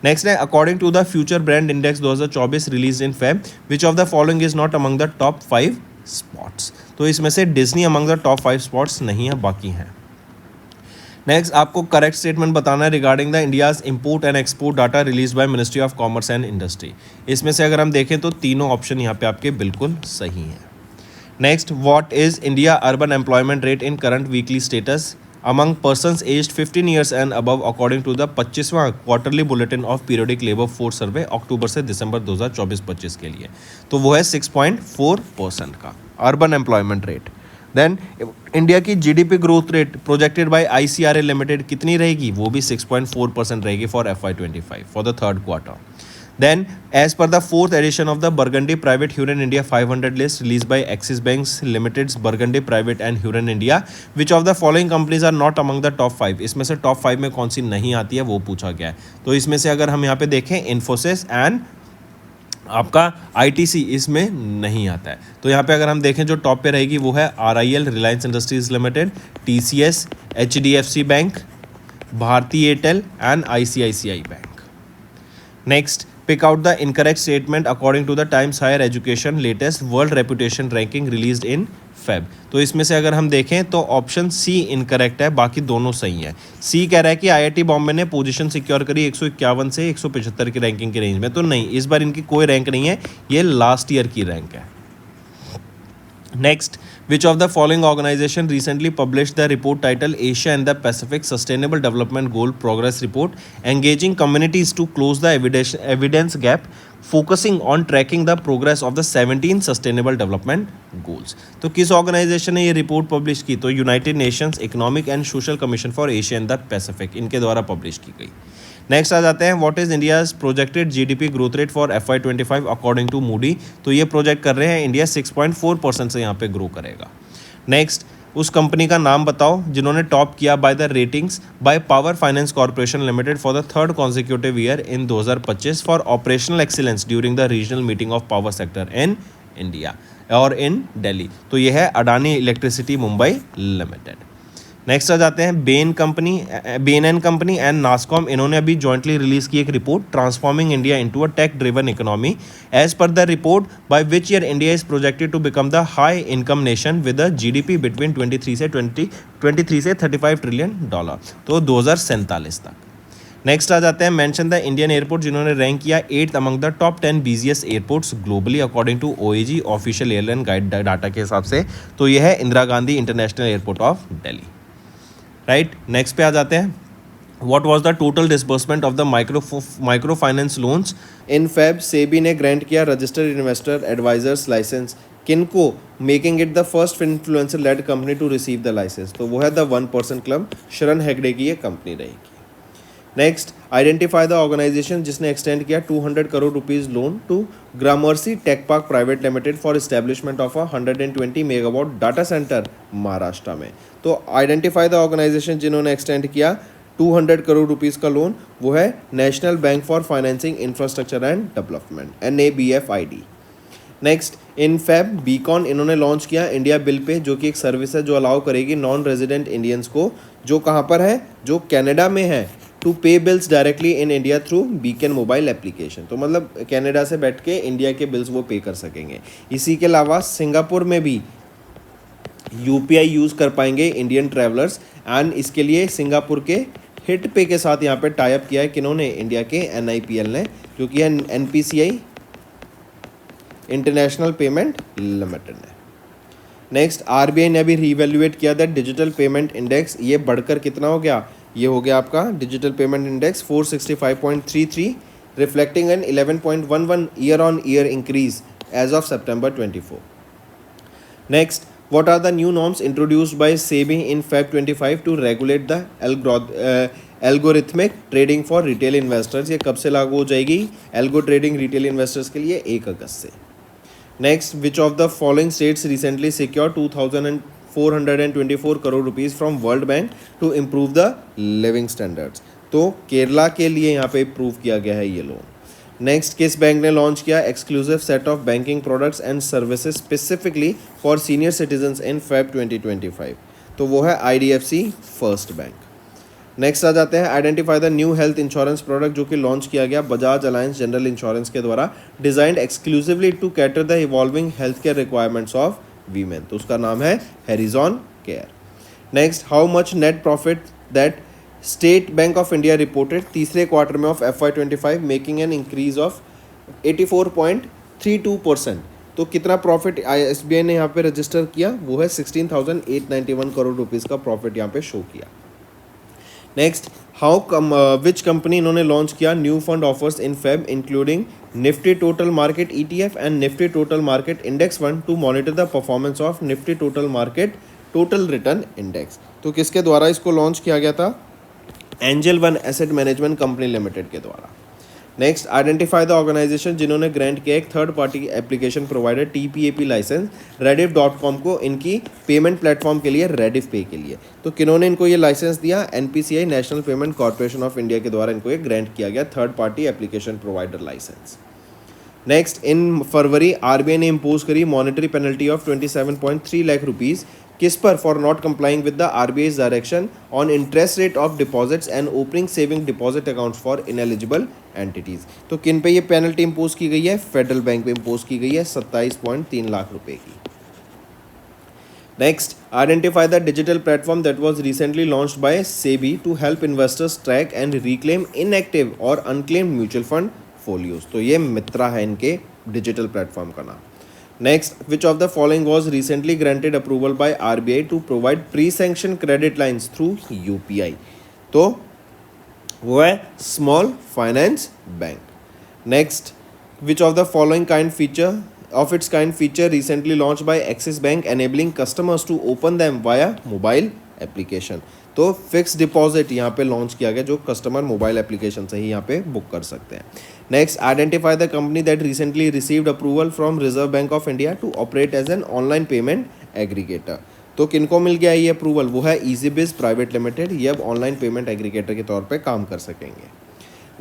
नेक्स्ट है, according to the future brand index 2024 release in Feb, which of the following is not among the top 5 spots. तो इसमें से Disney among the top 5 spots नहीं है, बाकी हैं। Next आपको करेक्ट स्टेटमेंट बताना है regarding the India's import and export data release by ministry of commerce and industry. इसमें से अगर हम देखें तो तीनों ऑप्शन यहाँ पे आपके बिल्कुल सही हैं। Next, what is India urban employment rate in current weekly status among persons aged 15 years and above according to the 25वां quarterly bulletin of periodic labour force survey अक्टूबर से दिसंबर 2024-25 के लिए। तो वो है 6.4% का urban employment rate. Then India की GDP growth rate projected by ICRA limited कितनी रहेगी, वो भी 6.4% रहेगी for FY25 for the third quarter. Then, as per the fourth edition of the Burgundy Private Huron India 500 list released by Axis Bank Limited's Burgundy Private and Huron India, which of the following companies are not among the top 5? इसमें से top 5 में कौन सी नहीं आती है वो पूछा गया है। तो इसमें से अगर हम यहाँ पे देखें इन्फोसिस एंड आपका ITC इसमें नहीं आता है। तो यहाँ पे अगर हम देखें जो टॉप पे रहेगी वो है RIL Reliance industries limited, TCS, HDFC bank, Bharti Airtel and ICICI bank. Next, pick out the incorrect statement according to the Times Higher Education latest world reputation ranking released in Feb। तो इसमें से अगर हम देखें तो ऑप्शन सी इनकरेक्ट है, बाकी दोनों सही है। सी कह रहा है कि IIT बॉम्बे ने पोजीशन सिक्योर करी 151 से 175 की रैंकिंग की रेंज में। तो नहीं, इस बार इनकी कोई रैंक नहीं है, ये लास्ट ईयर की रैंक है। Next, which of the following organization recently published the report titled Asia and the Pacific Sustainable Development Goal Progress Report, engaging communities to close the evidence gap, focusing on tracking the progress of the 17 Sustainable Development Goals। तो किस organisation ने ये report publish की, तो United Nations economic and social commission for Asia and the Pacific, इनके द्वारा publish की गई। नेक्स्ट आ जाते हैं, what is India's projected GDP growth rate for FY25 according to Moody. तो ये प्रोजेक्ट कर रहे हैं इंडिया 6.4% से यहाँ पे ग्रो करेगा। नेक्स्ट, उस कंपनी का नाम बताओ जिन्होंने टॉप किया by the ratings by power finance corporation limited for the third consecutive year in 2025 for operational excellence during the regional meeting of power sector in India और इन दिल्ली। तो ये है Adani electricity Mumbai limited. Next आ जाते हैं, Bain and company and NASSCOM, इन्होंने अभी jointly release की एक report transforming India into a tech driven economy. As per the report by which year India is projected to become the high income nation with a GDP between 23 से 35 trillion dollar, तो 2047 तक। Next आ जाते हैं, mention the Indian airport जिन्होंने rank किया 8th among the top 10 busiest airports globally according to OAG official airline guide data के हिसाब से। तो यह है Indira Gandhi international airport of Delhi. Right, next पे आ जाते हैं, what was the total disbursement of the micro finance loans in Feb. SEBI ने ग्रांट किया रजिस्टर्ड इन्वेस्टर एडवाइजर्स लाइसेंस किनको, making it the first influencer lead company to receive the licence. तो वो है द 1% क्लब, शरण हेगड़े की ये company रहेगी। नेक्स्ट, आइडेंटिफाई द ऑर्गेनाइजेशन जिसने एक्सटेंड किया 200 crore rupees loan to Gramercy tech park private limited for establishment of 120 megawatt data centre Maharashtra में। तो आइडेंटिफाई द ऑर्गेनाइजेशन जिन्होंने एक्सटेंड किया 200 करोड़ रुपीज़ का लोन, वो है national bank for financing infrastructure and development NABFID। Next, in fab beacon इन्होंने launch किया India bill pay, जो कि एक सर्विस है जो अलाउ करेगी नॉन रेजिडेंट इंडियंस को, जो कहाँ पर है, जो कनाडा में है, to pay bills directly in India through Beacon mobile application. तो मतलब कनाडा से बैठ के इंडिया के बिल्स वो पे कर सकेंगे। इसी के अलावा सिंगापुर में भी UPI यूज़ कर पाएंगे इंडियन ट्रैवलर्स, एंड इसके लिए सिंगापुर के हिट पे के साथ यहाँ पे टाइप किया है किन्होंने, इंडिया के NIPL ने, जो कि है NPCI इंटरनेशनल पेमेंट लिमिटेड ने। नेक्स्ट, RBI ने अभी रीवैल्यूएट किया था डिजिटल पेमेंट इंडेक्स, ये बढ़कर कितना हो गया, ये हो गया आपका digital payment index 465.33, reflecting an 11.11 year on year increase as of September 24। Next, what are the new norms introduced by SEBI in Feb 25 to regulate the algorithmic trading for retail investors? ये कब से लागू हो जाएगी algo trading retail investors के लिए? 1 August से। Next, which of the following states recently secure 2,424 crore rupees from world bank to improve the living standards? तो केरला के लिए यहाँ पे अप्रूव किया गया है ये लोन। नेक्स्ट, किस बैंक ने लॉन्च किया exclusive set of banking products and services specifically for senior citizens in Feb 2025? तो वो है IDFC फर्स्ट बैंक। नेक्स्ट आ जाते हैं, identify the new health insurance product जो कि लॉन्च किया गया बजाज अलायंस जनरल इंश्योरेंस के द्वारा, designed exclusively to cater the evolving health care requirements of women. तो उसका नाम है Herizon care. Next, how much net profit that State Bank of India reported तीसरे क्वार्टर में of FY25 making an increase of 84.32%। तो कितना profit SBI ने यहाँ पे रजिस्टर किया, वो है 16,891 करोड़ रुपीज़ का प्रॉफिट यहाँ पे शो किया। नेक्स्ट, विच कंपनी इन्होंने लॉन्च किया new fund offers in Feb including Nifty total market ETF and Nifty total market index fund to monitor the performance of Nifty total market total return index. तो किसके द्वारा इसको launch किया गया था? Angel one asset management company limited के द्वारा। Next, identify the organisation जिन्होंने ग्रांट किया एक third party application provider TPAP licence Rediff.com को इनकी पेमेंट प्लेटफॉर्म के लिए, Rediff पे के लिए। तो किन्होंने इनको ये लाइसेंस दिया? NPCI national payment corporation of India के द्वारा इनको ये ग्रांट किया गया third party application provider licence. Next, in February RBI ने इम्पोज करी monetary penalty of 27.3 lakh rupees किस पर? For not complying with the RBI's direction on interest rate of deposits and opening saving deposit accounts for ineligible entities. तो किन पे ये penalty impose की गई है? फेडरल बैंक पे इम्पोज की गई है 27.3 लाख रुपए की। Next, identify the digital platform that was recently launched by SEBI to help investors track and reclaim inactive और अनक्लेम्ड म्यूचुअल फंड फोलियोज। तो ये मित्रा है इनके डिजिटल प्लेटफॉर्म का नाम। Next, which of the following was recently granted approval by RBI to provide pre-sanctioned credit lines through UPI? तो वो है small finance bank. Next, which of the following of its kind feature recently launched by Axis Bank enabling customers to open them via mobile application? तो fix deposit यहाँ पे launch किया गया जो customer mobile application से ही यहाँ पे book कर सकते हैं। Next, identify the company that recently received approval from reserve bank of India to operate as an online payment aggregator. तो किनको मिल गया ये अप्रूवल? वो है EasyBiz प्राइवेट लिमिटेड। ये अब ऑनलाइन पेमेंट एग्रीगेटर के तौर पे काम कर सकेंगे।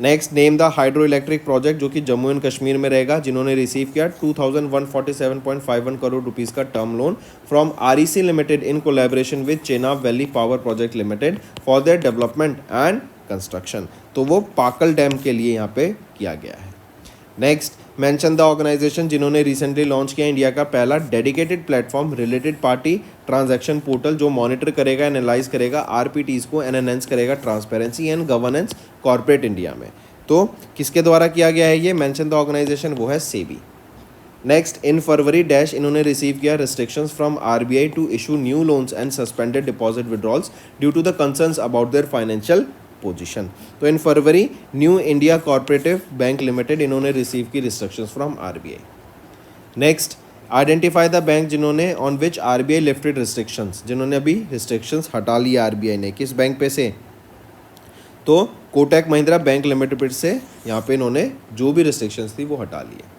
Next, name the hydro electric project जो कि जम्मू एंड कश्मीर में रहेगा, जिन्होंने रिसीव किया 2147.51 करोड़ रुपीस का term loan from REC limited in collaboration with Chenab valley power project limited for their development and construction. तो वो पाकल डैम के लिए यहाँ पे किया गया है। नेक्स्ट, मेंशन द ऑर्गेनाइजेशन जिन्होंने रिसेंटली लॉन्च किया इंडिया का पहला dedicated platform related party transaction portal जो मॉनिटर करेगा, एनालाइज करेगा RPTs को, एनहांस करेगा transparency and governance corporate India में। तो किसके द्वारा किया गया है ये? मेंशन द ऑर्गेनाइजेशन, वो है SEBI. Next, in February dash इन्होंने रिसीव किया restrictions from RBI to issue new loans and suspended deposit withdrawals due to the concerns about their financial position. तो in February New India corporative bank limited इन्होंने receive की restrictions from RBI। Next, identify the bank जिन्होंने on which RBI lifted restrictions, जिन्होंने अभी restrictions हटा लिया RBI ने। किस बैंक पे से? तो कोटक महिंद्रा बैंक लिमिटेड से यहाँ पे इन्होंने जो भी रिस्ट्रिक्शंस थी वो हटा लिए।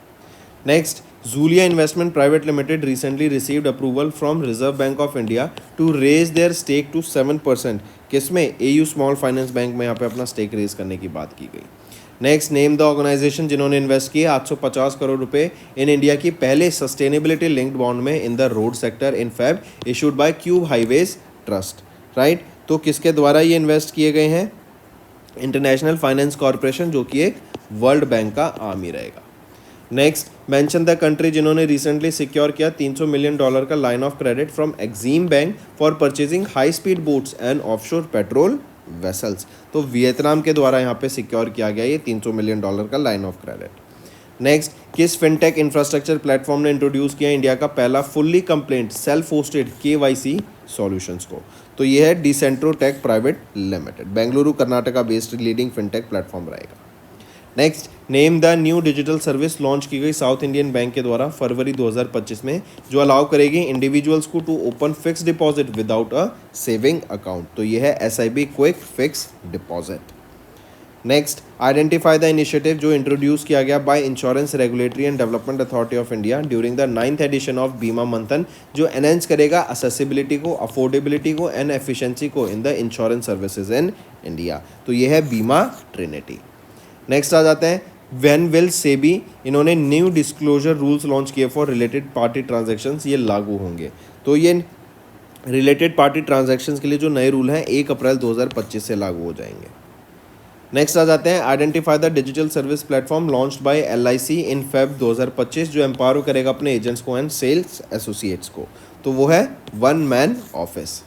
Next, Julia investment private limited recently received approval from reserve bank of India to raise their stake to 7%। किसमें? AU स्मॉल फाइनेंस बैंक में यहाँ पे अपना स्टेक रेज करने की बात की गई। नेक्स्ट, नेम द ऑर्गेनाइजेशन जिन्होंने इन्वेस्ट किए 850 करोड़ रुपए इन इंडिया की पहले सस्टेनेबिलिटी लिंक्ड बॉन्ड में in the road sector in Feb issued by Cube highways trust. Right, तो किसके द्वारा ये इन्वेस्ट किए गए हैं? इंटरनेशनल फाइनेंस कॉर्पोरेशन जो कि एक वर्ल्ड बैंक का आर्म ही रहेगा। नेक्स्ट, मेंशन द कंट्री जिन्होंने रिसेंटली सिक्योर किया $300 मिलियन का line of credit from Exim bank for purchasing high speed boats and offshore patrol vessels. तो वियतनाम के द्वारा यहाँ पे सिक्योर किया गया ये $300 मिलियन का लाइन ऑफ क्रेडिट। नेक्स्ट, किस फिनटेक इंफ्रास्ट्रक्चर प्लेटफॉर्म ने इंट्रोड्यूस किया इंडिया का पहला fully compliant self hosted KYC solutions को? तो ये है Decentro tech private limited, Bengaluru Karnataka based leading fintech platform रहेगा। Next, name the new digital service launch की गई साउथ इंडियन बैंक के द्वारा फरवरी 2025 में जो अलाउ करेगी इंडिविजुअल्स को to open fix deposit without a saving account. तो ये है SIB quick fix deposit. Next, identify the initiative जो इंट्रोड्यूस किया गया by insurance regulatory and development authority of India during the 9th edition of Bima Manthan जो enhance करेगा accessibility को, affordability को एंड एफिशिएंसी को in the insurance services in India. तो ये है बीमा ट्रिनिटी। नेक्स्ट आ जाते हैं, व्हेन विल सेबी इन्होंने न्यू डिस्क्लोजर रूल्स लॉन्च किए फॉर रिलेटेड पार्टी ट्रांजैक्शंस, ये लागू होंगे। तो ये रिलेटेड पार्टी ट्रांजैक्शंस के लिए जो नए रूल हैं 1 अप्रैल 2025 से लागू हो जाएंगे। नेक्स्ट आ जाते हैं, identify the digital service platform launched by LIC in Feb 2025 जो एम्पावर करेगा अपने एजेंट्स को एंड सेल्स एसोसिएट्स को। तो वो है वन मैन ऑफिस।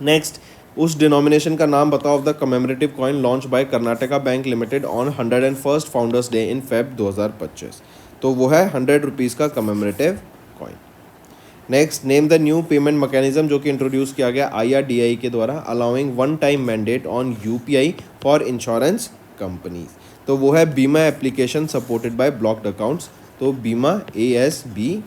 नेक्स्ट, उस डिनोमिनेशन का नाम बताओ of the commemorative coin launch by Karnataka bank limited on 101st founders day in Feb 2025। तो वो है 100 रुपीज़ का commemorative coin. Next, name the new payment mechanism जो कि इंट्रोड्यूस किया गया IRDAI के द्वारा, allowing one time mandate on UPI for insurance companies. तो वो है बीमा application supported by blocked accounts, तो बीमा ASBA।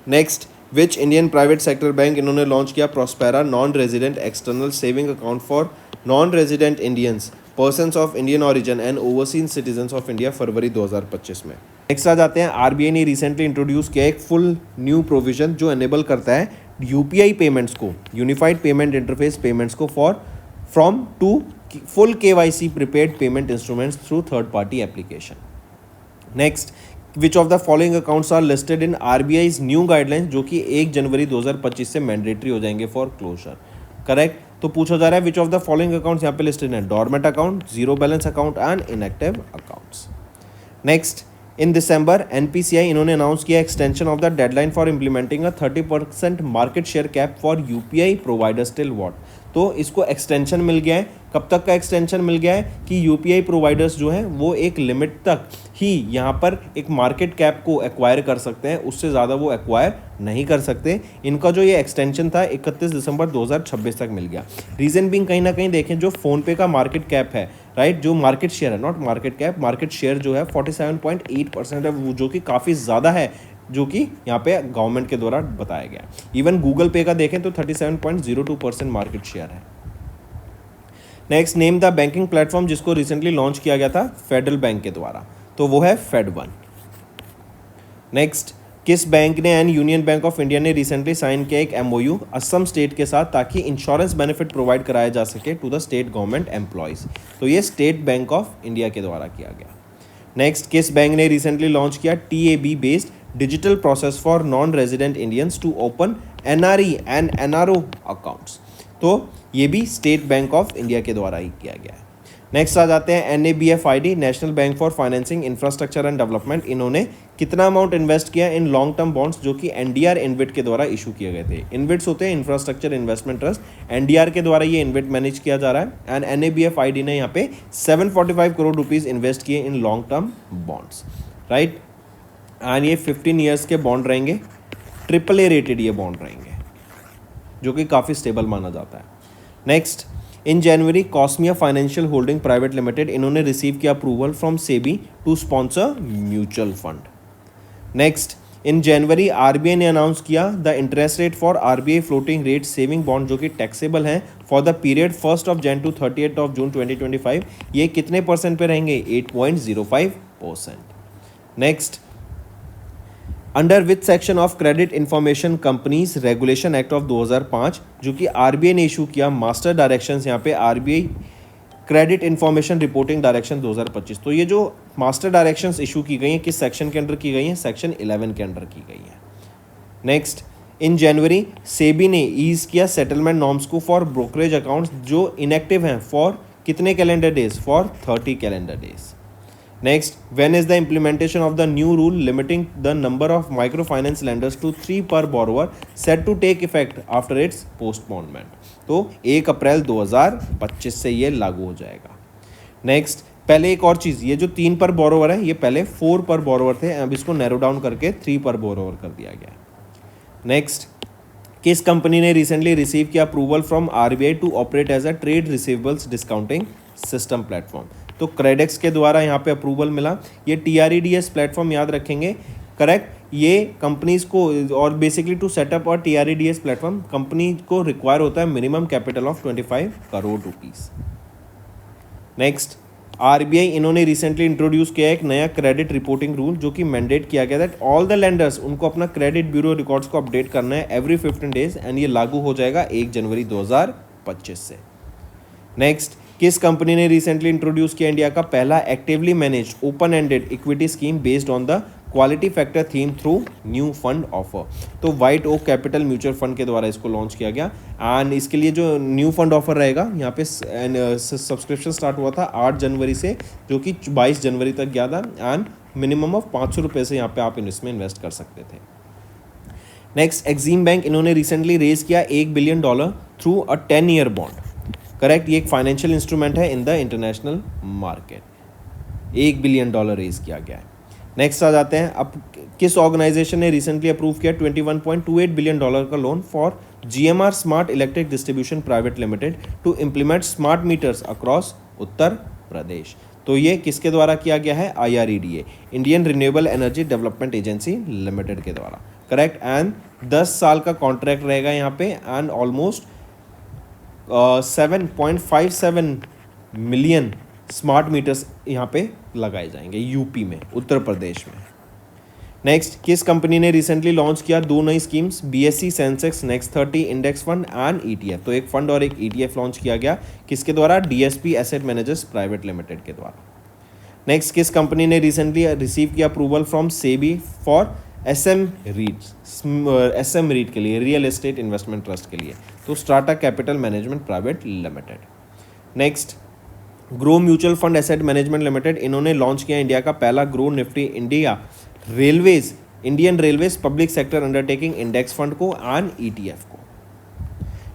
Next, which Indian private sector bank इन्होंने लॉन्च किया Prospera non resident external saving account for non resident Indians, persons of Indian origin and overseas citizens of India, फरवरी 2025 में। Next आ जाते हैं, RBI ने रिसेंटली इंट्रोड्यूस किया एक फुल न्यू प्रोविजन जो एनेबल करता है UPI पेमेंट्स को, यूनिफाइड पेमेंट इंटरफेस पेमेंट्स को from to full KYC prepaid payment instruments through third party application. Next, which of the following accounts are listed in RBI's new guidelines जो कि 1 जनवरी 2025 से mandatory हो जाएंगे for closure. Correct, तो पूछा जा रहा है विच ऑफ द फॉलोइंग अकाउंट्स यहाँ पे लिस्टेड हैं, dormant account, zero balance account and inactive accounts. Next, in December NPCI इन्होंने अनाउंस किया extension of the deadline for implementing a 30% market share cap for UPI providers till what. तो इसको extension मिल गया है, कब तक का एक्सटेंशन मिल गया है कि UPI प्रोवाइडर्स जो हैं वो एक लिमिट तक ही यहाँ पर एक मार्केट कैप को एक्वायर कर सकते हैं, उससे ज़्यादा वो एक्वायर नहीं कर सकते। इनका जो ये एक्सटेंशन था 31 दिसंबर 2026 तक मिल गया। रीज़न बिंग कहीं ना कहीं देखें जो फ़ोनपे का मार्केट कैप है, राइट, जो मार्केट शेयर है, not market cap, market share जो है 47.8% है, वो जो कि काफ़ी ज़्यादा है, जो कि यहाँ पे गवर्नमेंट के द्वारा बताया गया। इवन गूगल पे का देखें तो 37.02% मार्केट शेयर है। Next, name the banking platform जिसको रिसेंटली लॉन्च किया गया था फेडरल बैंक के द्वारा, तो वो है FedOne। नेक्स्ट, किस बैंक ने and union bank of India ने रिसेंटली साइन किया एक MOU असम स्टेट के साथ ताकि इंश्योरेंस बेनिफिट प्रोवाइड कराया जा सके to the state government employees, तो ये स्टेट बैंक ऑफ इंडिया के द्वारा किया गया। नेक्स्ट, किस बैंक ने रिसेंटली लॉन्च किया TAB based digital process for non resident Indians to open NRE and NRO accounts, तो ये भी स्टेट बैंक ऑफ इंडिया के द्वारा ही किया गया है। नेक्स्ट आ जाते हैं NABFID, national bank for financing infrastructure and development, इन्होंने कितना अमाउंट इन्वेस्ट किया इन लॉन्ग टर्म बॉन्ड्स जो कि NDR इन्विट के द्वारा इशू किए गए थे। इन्विट्स होते हैं इंफ्रास्ट्रक्चर इन्वेस्टमेंट ट्रस्ट, NDR के द्वारा ये इन्विट मैनेज किया जा रहा है, एंड NABFID ने यहाँ पे 745 करोड़ रुपीज़ इन्वेस्ट किए in long term bonds, right, and ये 15 ईयर्स के बॉन्ड रहेंगे, AAA रेटेड ये बॉन्ड रहेंगे जो कि काफ़ी स्टेबल माना जाता है। Next, in January Cosmea financial holding private limited इन्होंने रिसीव किया approval from SEBI to sponsor mutual fund. Next, in January RBI ने अनाउंस किया the interest rate for RBI floating rate saving bond जो कि taxable हैं for the period 1 Jan to 30 June 2025, ये कितने percent पे रहेंगे, 8.05%। Next, under which section of credit information companies regulation act of 2005 जो कि RBI ने इशू किया मास्टर डायरेक्शंस, यहाँ पे RBI credit information reporting direction 2025, तो ये जो मास्टर डायरेक्शंस इशू की गई हैं किस सेक्शन के अंडर की गई हैं, सेक्शन 11 के अंडर की गई है। नेक्स्ट, इन जनवरी सेबी ने ईज किया सेटलमेंट नॉर्म्स को फॉर ब्रोकरेज अकाउंट्स जो इनएक्टिव हैं फॉर कितने calendar days, for 30 calendar days. Next, when is the implementation of the new rule limiting the number of microfinance lenders to 3 per borrower set to take effect after its postponement? तो 1 अप्रैल 2025 से ये लागू हो जाएगा। Next, पहले एक और चीज़, ये जो 3 पर बोरोवर है ये पहले 4 पर बोरोवर थे, अब इसको नैरो डाउन करके 3 पर बोरोवर कर दिया गया। नेक्स्ट, किस कंपनी ने रिसेंटली रिसीव किया approval from RBI to operate as a trade receivables discounting system platform, तो क्रेडेक्स के द्वारा यहाँ पे अप्रूवल मिला। ये TREDS प्लेटफॉर्म याद रखेंगे, करेक्ट, ये कंपनीज को और बेसिकली टू सेटअप और TREDS प्लेटफॉर्म कंपनी को रिक्वायर होता है minimum capital of 25 crore rupees. Next, RBI इन्होंने रिसेंटली इंट्रोड्यूस किया एक नया क्रेडिट रिपोर्टिंग रूल जो कि मैंडेट किया गया दैट ऑल द लेंडर्स उनको अपना क्रेडिट ब्यूरो रिकॉर्ड्स को अपडेट करना है एवरी 15 डेज, एंड ये लागू हो जाएगा 1 जनवरी 2025 से। नेक्स्ट, किस कंपनी ने रिसेंटली इंट्रोड्यूस किया इंडिया का पहला actively managed open ended equity scheme based on the quality factor theme through new fund offer, तो White Oak capital mutual fund के द्वारा इसको लॉन्च किया गया। एंड इसके लिए जो न्यू फंड ऑफर रहेगा यहाँ पे सब्सक्रिप्शन स्टार्ट हुआ था 8 जनवरी से जो कि 22 जनवरी तक गया था, एंड मिनिमम ऑफ 500 रुपये से यहाँ पे आप इसमें इन्वेस्ट कर सकते थे। नेक्स्ट एक्सिम बैंक, इन्होंने रिसेंटली रेज किया $1 billion through a 10-year bond. Correct, ये एक फाइनेंशियल इंस्ट्रूमेंट है in the international market. $1 billion raise किया गया है। नेक्स्ट आ जाते हैं, अब किस ऑर्गेनाइजेशन ने रिसेंटली अप्रूव किया $21.28 बिलियन का loan for GMR smart electric distribution private limited to implement smart meters across Uttar Pradesh. तो ये किसके द्वारा किया गया है? IREDA, Indian renewable energy development agency limited के द्वारा। करेक्ट, एंड 10 साल का कॉन्ट्रैक्ट रहेगा यहाँ पे, and almost 7.57 million smart meters यहाँ पे लगाए जाएंगे यूपी में, उत्तर प्रदेश में। नेक्स्ट, किस कंपनी ने रिसेंटली लॉन्च किया 2 नई schemes, BSE Sensex next 30 index fund and ETF। तो एक फंड और एक ETF लॉन्च किया गया, किसके द्वारा? DSP asset managers private limited के द्वारा। नेक्स्ट, किस कंपनी ने रिसेंटली रिसीव किया approval from SEBI for SM REIT के लिए, रियल एस्टेट इन्वेस्टमेंट ट्रस्ट के लिए? तो Strata capital management private limited. Next, Groww mutual fund asset management limited, इन्होंने लॉन्च किया इंडिया का पहला Groww Nifty Indian railways public sector undertaking index fund को एंड ETF को।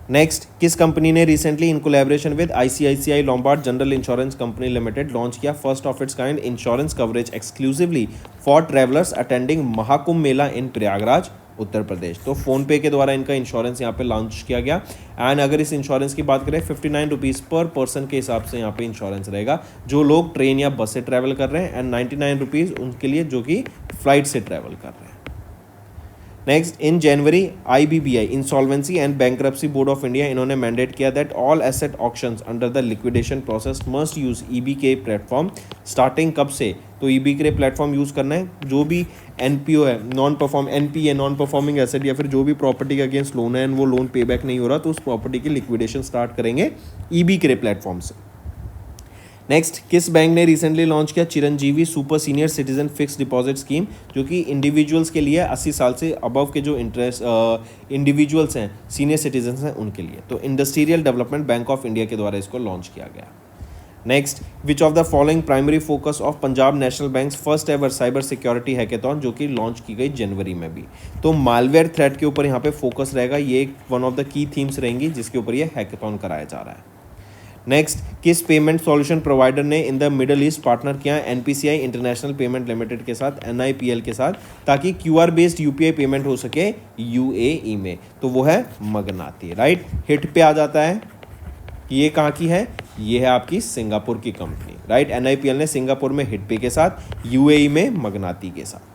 नेक्स्ट, किस कंपनी ने recently in collaboration with ICICI Lombard general insurance company limited launch किया first of its kind insurance coverage exclusively for travellers attending Mahakumbh Mela in Prayagraj, Uttar Pradesh? तो PhonePe के द्वारा इनका insurance यहाँ पे लॉन्च किया गया, एंड अगर इस इंश्योरेंस की बात करें 59 रुपीज़ पर पर्सन के हिसाब से यहाँ पे इंश्योरेंस रहेगा जो लोग ट्रेन या बस से ट्रैवल कर रहे हैं, एंड 99 रुपीज़ उनके लिए जो कि फ्लाइट से ट्रैवल कर रहे हैं। Next, in January IBBI insolvency and bankruptcy board of India, इन्होंने मैंडेट किया that all asset auctions under the liquidation process must use EBK platform. Starting कब से? तो EBK प्लेटफॉर्म यूज़ करना है, जो भी NPO है, NPA नॉन परफॉर्मिंग एसेट, या फिर जो भी प्रॉपर्टी के अगेंस्ट लोन है एंड वो लोन पे बैक नहीं हो रहा, तो उस प्रॉपर्टी की लिक्विडेशन स्टार्ट करेंगे EBK प्लेटफॉर्म से। नेक्स्ट, किस बैंक ने रिसेंटली लॉन्च किया Chiranjeevi super senior citizen fix deposit scheme, जो कि इंडिविजुअल्स के लिए 80 साल से अबव के जो इंडिविजुअल्स हैं, सीनियर सिटीजन्स हैं, उनके लिए? तो industrial development bank of India के द्वारा इसको लॉन्च किया गया। Next, which of the following primary focus of Punjab national bank first ever cyber security hackathon, जो कि लॉन्च की गई जनवरी में भी? तो मालवेयर थ्रेट के ऊपर यहाँ पे फोकस रहेगा, ये one of the key themes रहेंगी जिसके ऊपर ये हैकेथॉन कराया जा रहा है। नेक्स्ट, किस पेमेंट सॉल्यूशन प्रोवाइडर ने in the middle east partner किया NPCI इंटरनेशनल पेमेंट लिमिटेड के साथ, NIPL के साथ, ताकि QR बेस्ड UPI पेमेंट हो सके UAE में? तो वो है मगनाती। राइट, हिट पे आ जाता है, ये कहाँ की है? ये है आपकी सिंगापुर की कंपनी। राइट, NIPL ने सिंगापुर में हिट पे के साथ, UAE में मगनाती के साथ।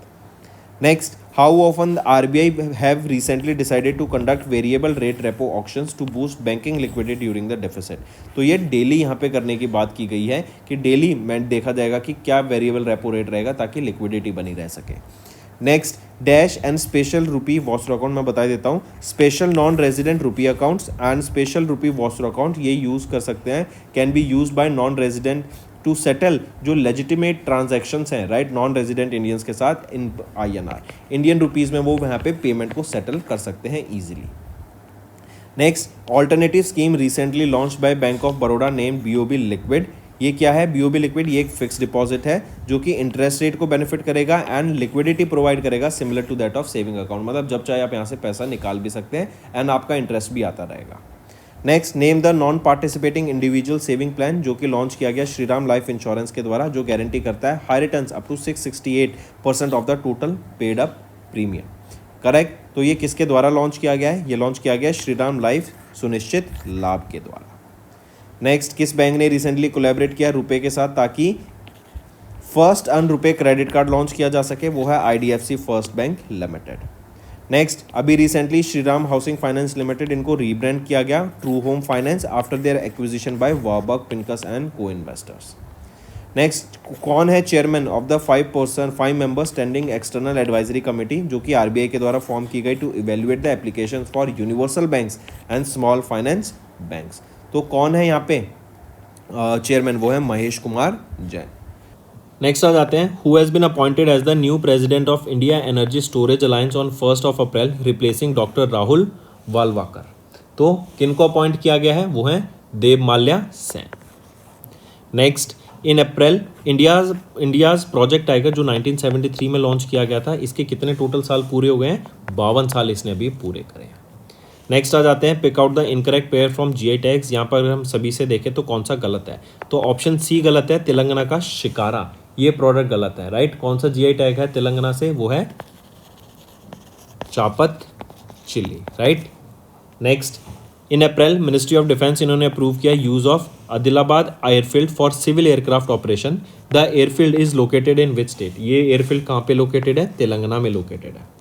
Next, how often the RBI have recently decided to conduct variable rate repo auctions to boost banking liquidity during the deficit? तो ये डेली यहाँ पे करने की बात की गई है कि डेली में देखा जाएगा कि क्या वेरिएबल रेपो रेट रहेगा ताकि लिक्विडिटी बनी रह सके। Next, dash and special rupee vostro account, मैं बता देता हूँ, special non resident rupee accounts and special rupee vostro account ये यूज़ कर सकते हैं, can be use by non resident to settle जो लेजिटिमेट ट्रांजैक्शंस हैं, राइट, नॉन रेजिडेंट इंडियंस के साथ इन INR इंडियन रुपीज़ में, वो वहाँ पे पेमेंट को सेटल कर सकते हैं easily. Next, alternative scheme recently launch by bank of Baroda name BOB liquid. ये क्या है BOB लिक्विड? ये एक फिक्स डिपॉजिट है जो कि इंटरेस्ट रेट को बेनिफिट करेगा एंड लिक्विडिटी प्रोवाइड करेगा similar to that of saving account, मतलब जब चाहे आप यहाँ से पैसा निकाल भी सकते हैं एंड आपका इंटरेस्ट भी आता रहेगा। Next, name the non participating individual saving plan, जो कि लॉन्च किया गया श्रीराम लाइफ इंश्योरेंस के द्वारा, जो गारंटी करता है high returns up to 668% of the total paid up premium. Correct, तो ये किसके द्वारा लॉन्च किया गया है? ये लॉन्च किया गया है श्रीराम लाइफ सुनिश्चित लाभ के द्वारा। नेक्स्ट, किस बैंक ने रिसेंटली कोलैबोरेट किया रुपए के साथ ताकि first earn RuPay credit card launch किया जा सके? वो है IDFC first bank limited. Next, अभी recently Shriram housing finance limited, इनको रीब्रांड किया गया true home finance after their acquisition by Warburg Pincus and co investors. Next, कौन है chairman of the 5 member standing external advisory committee, जो कि RBI के द्वारा फॉर्म की गई to evaluate the application for universal banks and small finance banks? तो कौन है यहाँ पे चेयरमैन? वो है महेश कुमार जैन। नेक्स्ट आ जाते हैं, who has been appointed as the new president of India energy storage alliance on 1 April replacing doctor Rahul Walawalkar? तो किनको अपॉइंट किया गया है? वो हैं Deb Malya Sen. Next, in April India's project tiger जो 1973 में लॉन्च किया गया था, इसके कितने टोटल साल पूरे हो गए हैं? 52 साल इसने अभी पूरे करे हैं। नेक्स्ट आ जाते हैं, pick out the incorrect pair from GI tags. यहाँ पर हम सभी से देखें तो कौन सा गलत है? तो ऑप्शन सी गलत है, तेलंगाना का शिकारा, ये प्रोडक्ट गलत है, राइट। कौन सा जीआई टैग है तेलंगाना से? वो है Chapata chilli, right. Next, in April ministry of defence इन्होंने अप्रूव किया use of Adilabad airfield for civil aircraft operation. The airfield is located in which state? ये एयरफील्ड कहाँ पे लोकेटेड है? तेलंगाना में लोकेटेड है।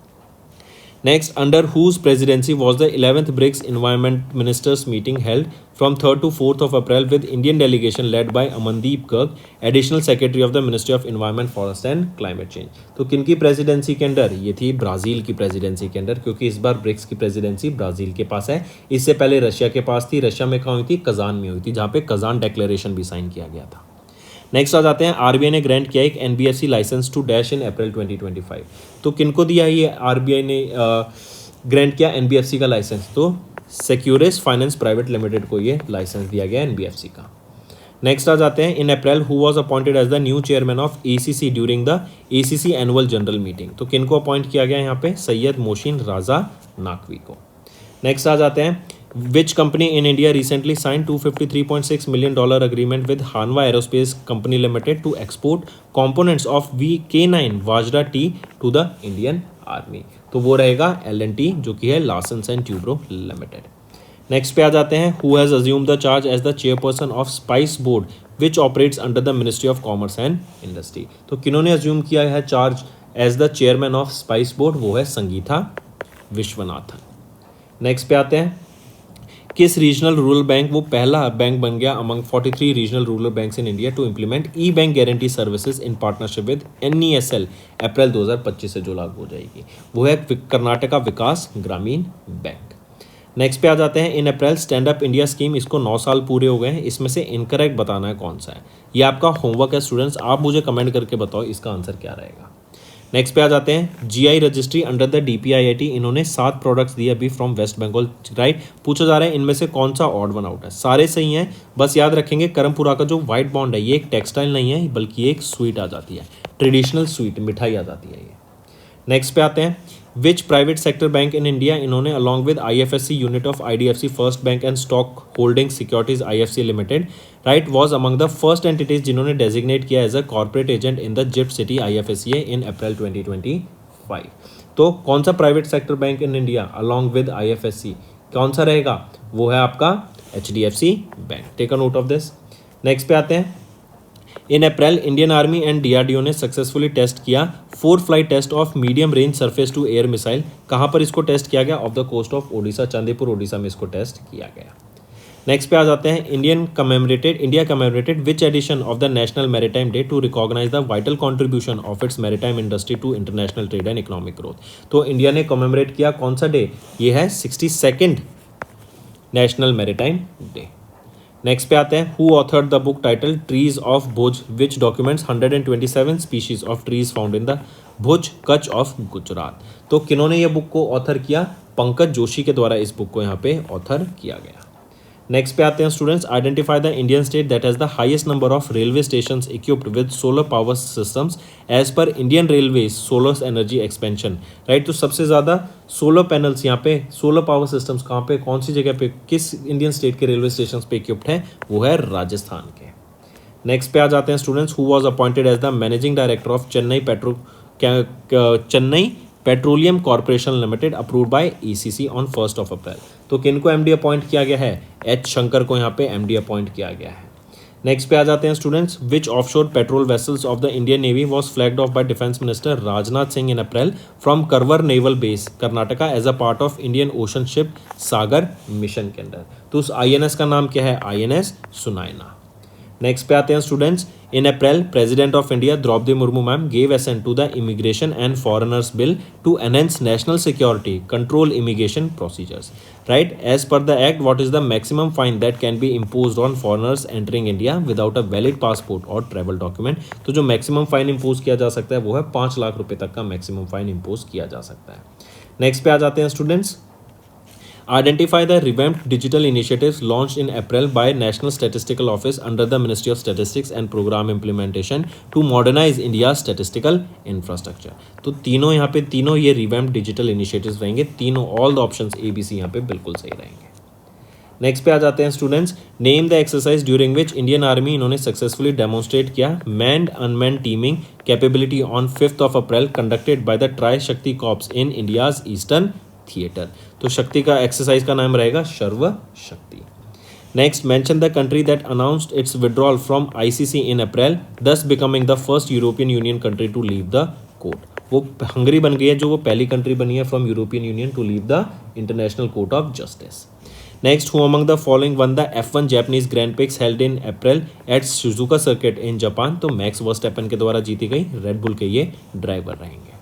Next, under whose presidency was the 11th BRICS Environment Ministers meeting held from 3rd to 4th of April with Indian delegation led by Amandeep Garg, Additional Secretary of the Ministry of Environment, Forest and Climate Change। तो किनकी presidency के under? ये थी Brazil की presidency के under, क्योंकि इस बार BRICS की प्रेसिडेंसी ब्राज़ील के पास है। इससे पहले रशिया के पास थी। रशिया में कहाँ हुई थी? कजान में हुई थी, जहाँ पे कजान डिक्लेरेशन भी साइन किया गया था। नेक्स्ट आ जाते हैं, आरबीआई ने ग्रांट किया एक NBFC licence to dash in April 2025। तो किनको दिया ये आरबीआई ने ग्रांट किया एनबीएफसी का लाइसेंस? तो सिक्योरिस फाइनेंस प्राइवेट लिमिटेड को ये लाइसेंस दिया गया एनबीएफसी का। नेक्स्ट आ जाते हैं, in April who was appointed as the new chairman of ACC during the ACC annual general meeting. तो किनको अपॉइंट किया गया यहाँ पे? सैयद मोशिन राजा नाकवी को। नेक्स्ट आ जाते हैं, Which company in India recently signed $253.6 million agreement with Hanwha Aerospace Company Limited to export components of VK9 Vajra T to the Indian Army? तो वो रहेगा L&T, जो कि है Larsen and Toubro Limited। Next पे आ जाते हैं, Who has assumed the charge as the chairperson of Spice Board which operates under the Ministry of Commerce and Industry? तो किन्होंने अज्यूम किया है charge as the chairman of spice board? वो है Sangeeta Viswanathan. Next पे आते हैं, किस रीजनल रूरल बैंक वो पहला बैंक बन गया among 43 regional rural banks in India to implement e bank guarantee services in partnership with NESL April 2025 से जो लागू हो जाएगी? वो है कर्नाटका विकास ग्रामीण बैंक। नेक्स्ट पे आ जाते हैं, in April stand up India scheme, इसको 9 साल पूरे हो गए हैं। इसमें से इनकरेक्ट बताना है कौन सा है। ये आपका होमवर्क है स्टूडेंट्स, आप मुझे कमेंट करके बताओ इसका आंसर क्या रहेगा। नेक्स्ट पे आ जाते हैं, GI registry under the DPIIT, इन्होंने 7 प्रोडक्ट्स दिए अभी फ्रॉम वेस्ट बंगाल, राइट। पूछा जा रहा है इनमें से कौन सा ऑड वन आउट है? सारे सही हैं, बस याद रखेंगे करमपुरा का जो व्हाइट बॉन्ड है ये एक टेक्सटाइल नहीं है, बल्कि ये एक स्वीट आ जाती है, ट्रेडिशनल स्वीट मिठाई आ जाती है ये। नेक्स्ट पे आते हैं, which private sector bank in India, इन्होंने along with IFSC unit of IDFC first bank and stock holding securities IFC limited, right, was among the first entities जिन्होंने डेजिग्नेट किया as a corporate agent in the GIFT city IFSCA in April 2025। तो कौन सा private sector bank in India along with IFSC कौन सा रहेगा? वो है आपका HDFC bank. Take a note of this. Next पे आते हैं, in April Indian army and DRDO ने सक्सेसफुली टेस्ट किया 4 flight test of medium range surface to air missile. कहाँ पर इसको टेस्ट किया गया? Off the coast of Odisha, Chandipur Odisha में इसको टेस्ट किया गया। नेक्स्ट पे आ जाते हैं, India commemorated which edition of the national maritime day to recognise the vital contribution of its maritime industry to international trade and economic growth. तो इंडिया ने कमेमोरेट किया कौन सा डे? ये है 62nd national maritime day. Next पे आते हैं, who authored the book title trees of Bhuj which documents 127 species of trees found in the Bhuj Kutch of Gujarat. तो किन्होंने ये बुक को ऑथर किया? पंकज जोशी के द्वारा इस बुक को यहाँ पे ऑथर किया गया। नेक्स्ट पे आते हैं students, identify the Indian state that has the highest number of railway station equipped with solar power systems as per Indian railway solar energy expansion, right. तो सबसे ज़्यादा सोलर पैनल्स यहाँ पे, सोलर पावर सिस्टम्स कहाँ पे, कौन सी जगह पे, किस इंडियन स्टेट के रेलवे स्टेशन पे इक्विप्ड है? वो है राजस्थान के। नेक्स्ट पे आ जाते हैं students, who was appointed as the managing director of Chennai petroleum corporation limited approved by ECC on 1st of April। तो किनको MD अपॉइंट किया गया है? H शंकर को यहाँ पे MD अपॉइंट किया गया है। नेक्स्ट पे आ जाते हैं students, which offshore patrol vessels of the Indian navy was flagged off by defence minister Rajnath Singh in April from Karwar naval base Karnataka as a part of Indian ocean ship Sagar mission के अंदर। तो उस INS का नाम क्या है? INS सुनायना। नेक्स्ट पे आते हैं students, in April president of India Droupadi Murmu ma'am gave assent to the immigration and foreigners bill to enhance national security control immigration procedures, right. As per the act what is the maximum fine that can be imposed on foreigners entering India without a valid passport और travel document. तो जो maximum fine impose किया जा सकता है वो है 5 लाख रुपए तक का मैक्सिमम फाइन इम्पोज किया जा सकता है। नेक्स्ट पे आ जाते हैं students, Identify the revamped digital initiatives launched in April by National Statistical Office under the Ministry of Statistics and Program Implementation to modernize India's statistical infrastructure. तो तीनों यहाँ पे तीनों ये revamped digital initiatives रहेंगे, तीनों all the options A, B, C यहाँ पे बिल्कुल सही रहेंगे. नेक्स्ट पे आ जाते हैं students. Name the exercise during which Indian army इन्होंने सक्सेसफुली डेमोन्स्ट्रेट किया manned unmanned teaming capability on 5th of April conducted by the tri Shakti corps in India's eastern theatre. तो शक्ति का एक्सरसाइज का नाम रहेगा Sarv Shakti. Next, mention the country that announced its withdrawal from ICC in April, thus becoming the first European union country to leave the court. वो Hungary बन गई है जो वो पहली कंट्री बनी है from European union to leave the international court of justice. Next, who among the following won the F1 Japanese Grand Prix held in April at Suzuka Circuit in Japan? तो max Verstappen के द्वारा जीती गई red bull के ये driver रहेंगे.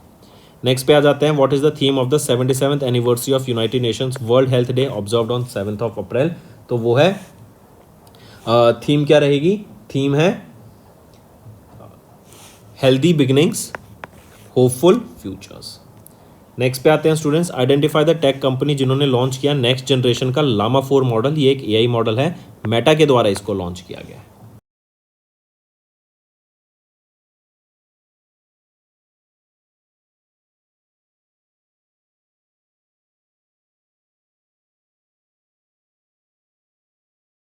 Next पे आ जाते हैं. What is the theme of the 77th anniversary of United Nations world health day observed on 7th of April? तो वो है थीम क्या रहेगी? थीम है healthy beginnings hopeful futures. Next पे आते हैं students. Identify the tech company जिन्होंने लॉन्च किया नेक्स्ट जनरेशन का लामा 4 मॉडल. ये एक AI मॉडल है, मेटा के द्वारा इसको लॉन्च किया गया है.